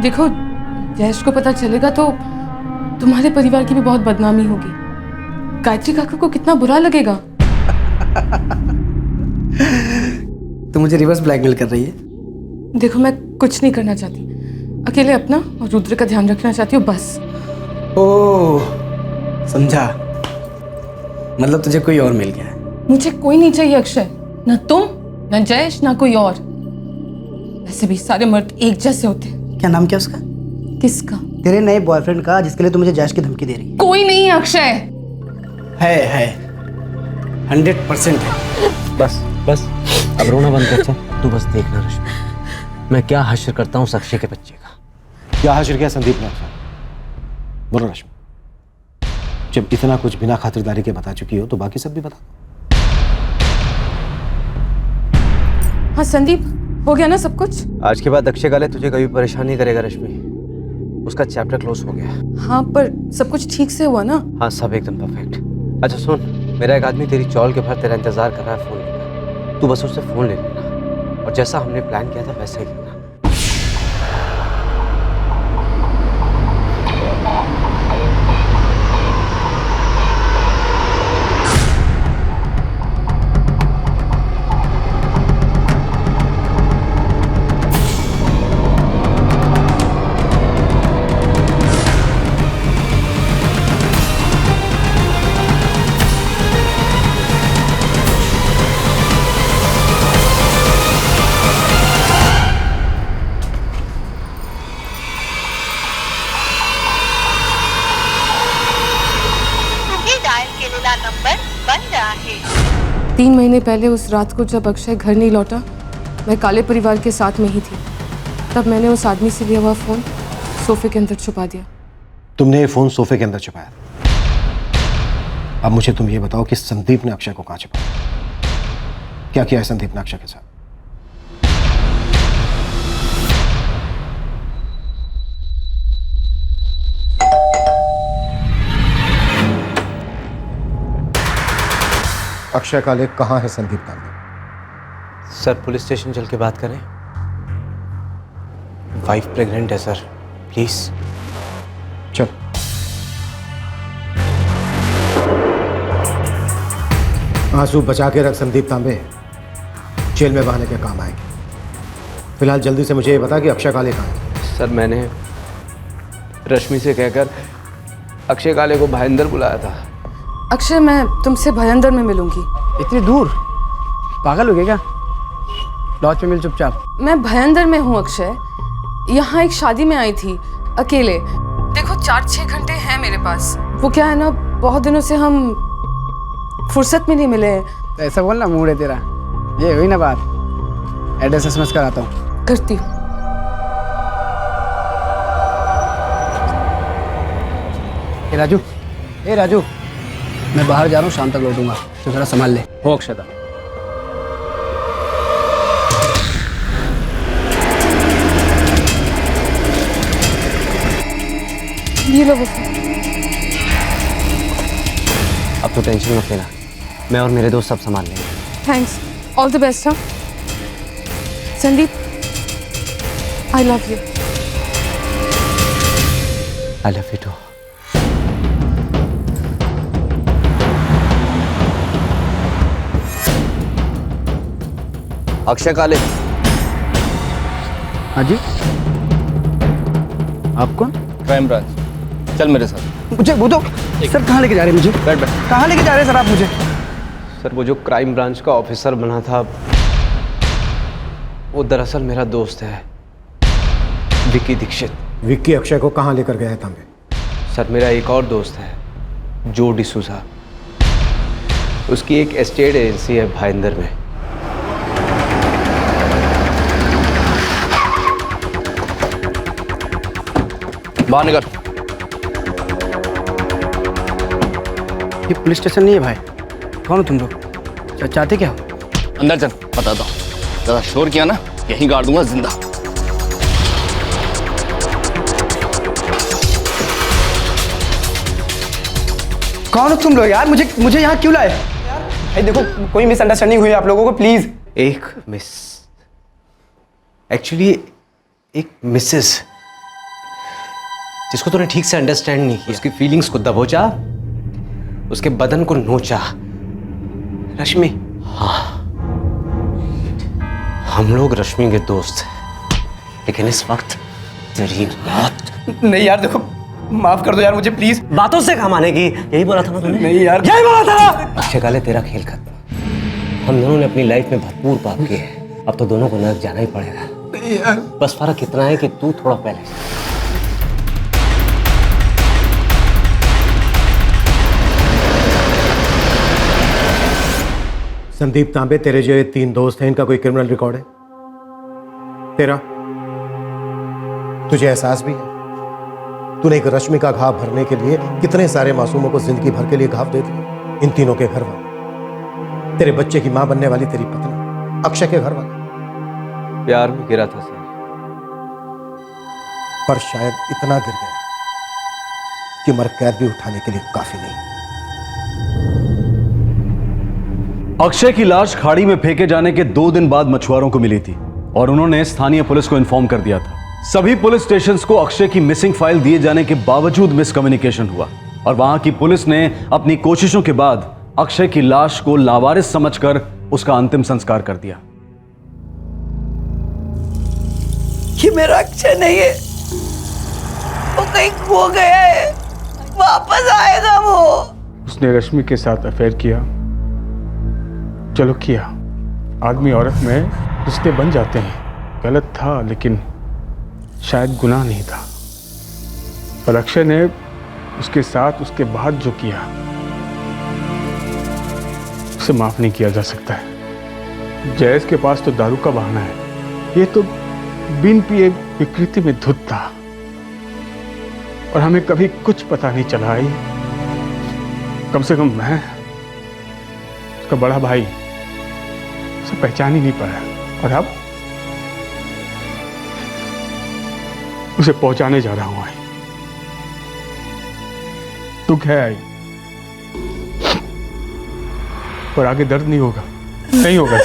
[SPEAKER 10] देखो, जयेश को पता चलेगा तो तुम्हारे परिवार की भी बहुत बदनामी होगी। गायत्री काका को कितना बुरा लगेगा।
[SPEAKER 3] तू मुझे रिवर्स ब्लैकमेल कर रही है?
[SPEAKER 10] देखो, मैं कुछ नहीं करना चाहती, अकेले अपना और रुद्र का ध्यान रखना चाहती हूँ बस।
[SPEAKER 3] ओह, समझा, मतलब तुझे कोई और मिल गया है।
[SPEAKER 10] मुझे कोई नहीं चाहिए अक्षय, ना तुम ना जयेश ना कोई और। वैसे भी सारे मर्द एक जैसे होते हैं।
[SPEAKER 3] क्या नाम क्या उसका?
[SPEAKER 10] किसका?
[SPEAKER 3] तेरे नए बॉयफ्रेंड का, जिसके लिए तू मुझे जयेश की धमकी दे रही है।
[SPEAKER 10] कोई नहीं है अक्षय।
[SPEAKER 3] है 100% है।
[SPEAKER 13] बस अब रोना बंद कर। चल तू बस देखना रश्मि, मैं क्या हश्र करता हूँ उस अक्षय के बच्चे का।
[SPEAKER 9] क्या हश्र किया संदीप ने? बोलो रश्मि, जब इतना कुछ बिना खातिरदारी के बता चुकी हो तो बाकी सब भी बता।
[SPEAKER 10] हाँ संदीप, हो गया ना सब कुछ?
[SPEAKER 13] आज के बाद अक्षय काले तुझे कभी परेशान नहीं करेगा रश्मि, उसका चैप्टर क्लोज हो गया।
[SPEAKER 10] हाँ, पर सब कुछ ठीक से हुआ ना?
[SPEAKER 13] हाँ, सब एकदम परफेक्ट। अच्छा सुन, मेरा एक आदमी तेरी चौल के भर तेरा इंतजार कर रहा है फोन लेकर, तू बस उससे फोन ले लेना और जैसा हमने प्लान किया था वैसा ही लेना।
[SPEAKER 10] 3 महीने पहले उस रात को जब अक्षय घर नहीं लौटा, मैं काले परिवार के साथ में ही थी। तब मैंने उस आदमी से लिया हुआ फ़ोन सोफे के अंदर छुपा दिया।
[SPEAKER 9] तुमने ये फ़ोन सोफे के अंदर छुपाया? अब मुझे तुम ये बताओ कि संदीप ने अक्षय को कहाँ छुपाया? क्या किया है संदीप ने अक्षय के साथ? अक्षय काले कहाँ है संदीप तांबे?
[SPEAKER 13] सर पुलिस स्टेशन चल के बात करें। वाइफ प्रेग्नेंट है सर, प्लीज।
[SPEAKER 9] चल। आंसू बचा के रख संदीप तांबे, जेल में बहाने के काम आएगी। फिलहाल जल्दी से मुझे ये बता कि अक्षय काले कहाँ है?
[SPEAKER 13] सर मैंने रश्मि से कहकर अक्षय काले को भाईंदर बुलाया था।
[SPEAKER 10] अक्षय, मैं तुमसे भयंदर में मिलूंगी।
[SPEAKER 3] इतनी दूर? पागल हो गए क्या? लॉज पे मिल चुपचाप।
[SPEAKER 10] मैं भयंदर में हूँ अक्षय। यहाँ एक शादी में आई थी अकेले। देखो 4-6 घंटे हैं मेरे पास। वो क्या है ना, बहुत दिनों से हम फुर्सत में नहीं मिले हैं।
[SPEAKER 3] तो ऐसा बोलना, मूड है तेरा। ये हुई ना बात। एड्रेस SMS कराता हूँ।
[SPEAKER 10] करती हूँ।
[SPEAKER 3] ए राजू, मैं बाहर जा रहा हूँ, शाम तक लौटूंगा, तो जरा संभाल ले।
[SPEAKER 2] हो अक्षता।
[SPEAKER 10] ये लो वो।
[SPEAKER 13] अब तो टेंशन मत लेना, मैं और मेरे दोस्त सब संभाल लेंगे।
[SPEAKER 10] Thanks, all the best. हाँ Sandeep, I love you.
[SPEAKER 13] I love you too. Akshay Kale.
[SPEAKER 3] हाँ जी, आप कौन?
[SPEAKER 2] क्राइम ब्रांच, चल मेरे साथ।
[SPEAKER 3] मुझे वो तो सर कहाँ लेके जा रहे हैं? मुझे
[SPEAKER 2] बैठ बैठ।
[SPEAKER 3] कहाँ लेके जा रहे हैं सर आप मुझे?
[SPEAKER 13] सर वो जो क्राइम ब्रांच का ऑफिसर बना था, वो दरअसल मेरा दोस्त है, विक्की दीक्षित।
[SPEAKER 9] विक्की अक्षय को कहाँ लेकर गया है तांबे?
[SPEAKER 13] सर मेरा एक और दोस्त है, जो डिसूजा। उसकी एक एस्टेट एजेंसी है भाईंदर में।
[SPEAKER 2] बाहर निकल।
[SPEAKER 3] ये पुलिस स्टेशन नहीं है भाई। कौन हो तुम लोग? चाहते क्या हो?
[SPEAKER 2] अंदर चल, बताता हूँ। ज़्यादा शोर किया ना, यहीं गाड़ दूंगा जिंदा।
[SPEAKER 3] कौन हो तुम लोग यार? मुझे यहाँ क्यों लाए? भाई देखो, कोई मिसअंडरस्टैंडिंग हुई आप लोगों को, प्लीज।
[SPEAKER 13] एक मिस, एक्चुअली एक मिसेस, जिसको तूने ठीक से अंडरस्टैंड नहीं किया। उसकी फीलिंग्स को दबोचा, उसके बदन को नोचा। रश्मि। हाँ, हम लोग रश्मि के दोस्त हैं, लेकिन इस वक्त तेरी बात।
[SPEAKER 3] नहीं यार देखो, माफ कर दो यार मुझे प्लीज।
[SPEAKER 13] बातों से काम आने की, यही बोला था ना तूने?
[SPEAKER 3] नहीं यार, यही बोला था ना।
[SPEAKER 13] अक्षय काले, तेरा खेल खत्म। हम दोनों ने अपनी लाइफ में भरपूर पाप किए हैं, अब तो दोनों को नरक जाना ही पड़ेगा।
[SPEAKER 3] नहीं यार,
[SPEAKER 13] बस फर्क इतना है कि तू थोड़ा पहले।
[SPEAKER 9] संदीप तांबे, तेरे जो ये 3 दोस्त हैं, इनका कोई क्रिमिनल रिकॉर्ड है? तेरा? तुझे एहसास भी है? तूने एक रश्मि का घाव भरने के लिए कितने सारे मासूमों को जिंदगी भर के लिए घाव दे दिए। इन तीनों के घर वाले, तेरे बच्चे की मां बनने वाली तेरी पत्नी, अक्षय के घर वाले।
[SPEAKER 13] प्यार में गिरा था सर,
[SPEAKER 9] पर शायद इतना गिर गया कि मर कैद भी उठाने के लिए काफी नहीं।
[SPEAKER 8] अक्षय की लाश खाड़ी में फेंके जाने के 2 दिन बाद मछुआरों को मिली थी और उन्होंने स्थानीय पुलिस को इन्फॉर्म कर दिया था। सभी पुलिस स्टेशंस को अक्षय की मिसिंग फाइल दिए जाने के बावजूद मिसकम्युनिकेशन हुआ और वहां की पुलिस ने अपनी कोशिशों के बाद अक्षय की लाश को लावारिस समझकर उसका अंतिम संस्कार कर दिया।
[SPEAKER 5] ये मेरा अक्षय नहीं है, वो कहीं खो गया है, वापस आएगा वो।
[SPEAKER 6] उसने रश्मि के साथ अफेयर किया। चलो किया, आदमी औरत में रिश्ते बन जाते हैं। गलत था, लेकिन शायद गुनाह नहीं था। पर अक्षय ने उसके साथ उसके बाद जो किया, उसे माफ नहीं किया जा सकता है। जयेश के पास तो दारू का बहाना है, ये तो बिन पिए विकृति में धुत था और हमें कभी कुछ पता नहीं चला। आई कम से कम मैं, उसका बड़ा भाई, उसे पहचान ही नहीं पाया और अब उसे पहुंचाने जा रहा हूं। आई दुख है आई, पर आगे दर्द नहीं होगा, नहीं होगा।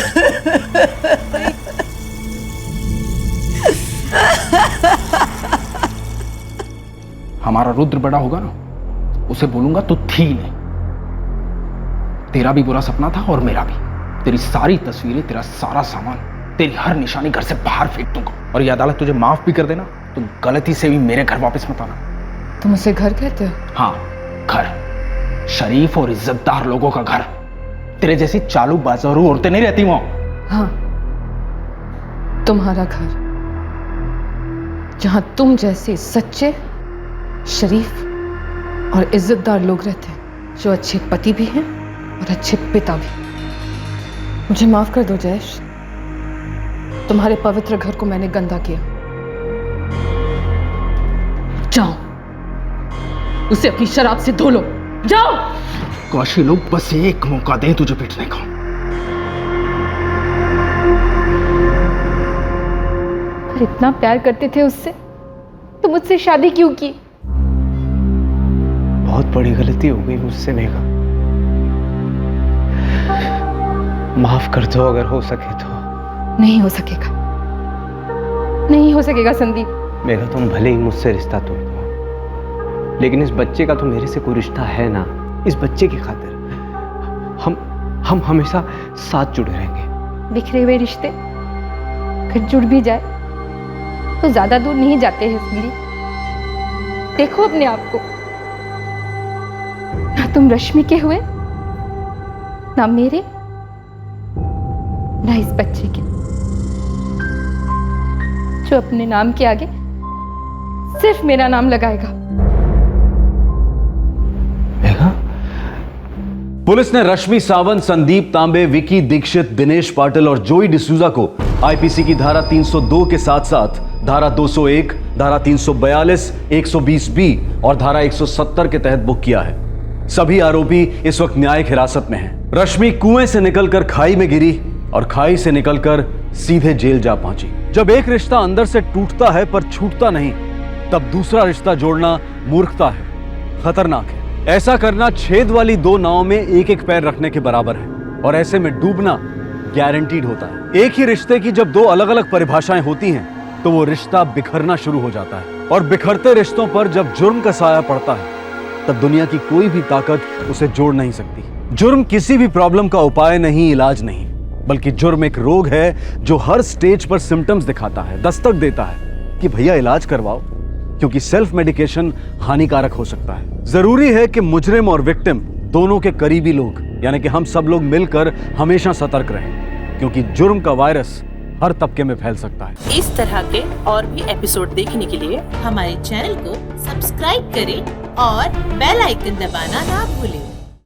[SPEAKER 2] हमारा रुद्र बड़ा होगा ना, उसे बोलूंगा तो थी नहीं। तेरा भी बुरा सपना था और मेरा भी। तेरी सारी तस्वीरें, तेरा सारा सामान, तेरी हर निशानी घर से बाहर फेंक दूंगा। और ये अदालत तुझे माफ भी कर देना, तुम गलती से भी मेरे घर वापस मत आना।
[SPEAKER 10] तुम उसे घर कहते हो?
[SPEAKER 2] हाँ, घर। शरीफ और इज्जतदार लोगों का घर। तेरे जैसी चालू बाजारू औरतें नहीं रहती वहां।
[SPEAKER 10] हाँ, तुम्हारा घर, जहां तुम जैसे सच्चे, शरीफ और इज्जतदार लोग रहते हैं, जो अच्छे पति भी हैं और अच्छे पिता भी। मुझे माफ कर दो जयेश, तुम्हारे पवित्र घर को मैंने गंदा किया। जाओ, उसे अपनी शराब से धो लो, जाओ।
[SPEAKER 2] काशी लोग बस एक मौका दे तुझे पीटने का।
[SPEAKER 11] अगर इतना प्यार करते थे उससे तो मुझसे शादी क्यों की?
[SPEAKER 13] बहुत बड़ी गलती हो गई मुझसे मेघा, माफ कर दो अगर हो सके तो।
[SPEAKER 11] नहीं हो सकेगा, नहीं हो सकेगा संदीप।
[SPEAKER 13] मेघा, तुम भले ही मुझसे रिश्ता तोड़ दो, लेकिन इस बच्चे का तो मेरे से कोई रिश्ता है ना। इस बच्चे की खातिर हम हमेशा साथ जुड़े रहेंगे।
[SPEAKER 11] बिखरे हुए रिश्ते अगर जुड़ भी जाए तो ज्यादा दूर नहीं जाते हैं संदीप। देखो अपने आप को, ना तुम रश्मि के हुए, ना मेरे, ना इस बच्चे के, जो अपने नाम के आगे सिर्फ मेरा नाम लगाएगा।
[SPEAKER 8] पुलिस ने रश्मि सावंत, संदीप तांबे, विकी दीक्षित, दिनेश पाटिल और जोई डिसूजा को आईपीसी की धारा 302 के साथ साथ धारा 201, धारा 342, 120 बी और धारा 170 के तहत बुक किया है। सभी आरोपी इस वक्त न्यायिक हिरासत में हैं। रश्मि कुएं से निकलकर खाई में गिरी और खाई से निकलकर सीधे जेल जा पहुंची। जब एक रिश्ता अंदर से टूटता है पर छूटता नहीं, तब दूसरा रिश्ता जोड़ना मूर्खता है, खतरनाक है। ऐसा करना छेद वाली दो नाव में एक एक पैर रखने के बराबर है और ऐसे में डूबना गारंटीड होता है। एक ही रिश्ते की जब दो अलग अलग परिभाषाएं होती हैं तो वो रिश्ता बिखरना शुरू हो जाता है और बिखरते रिश्तों पर जब जुर्म का साया पड़ता है तब दुनिया की कोई भी ताकत उसे जोड़ नहीं सकती। जुर्म किसी भी प्रॉब्लम का उपाय नहीं, इलाज नहीं, बल्कि जुर्म एक रोग है जो हर स्टेज पर सिम्टम्स दिखाता है, दस्तक देता है कि भैया इलाज करवाओ, क्योंकि सेल्फ मेडिकेशन हानिकारक हो सकता है। जरूरी है कि मुजरिम और विक्टिम दोनों के करीबी लोग यानी कि हम सब लोग मिलकर हमेशा सतर्क रहें, क्योंकि जुर्म का वायरस हर तबके में फैल सकता है।
[SPEAKER 16] इस तरह के और भी एपिसोड देखने के लिए हमारे चैनल को सब्सक्राइब करें और बेल आइकन दबाना ना भूलें।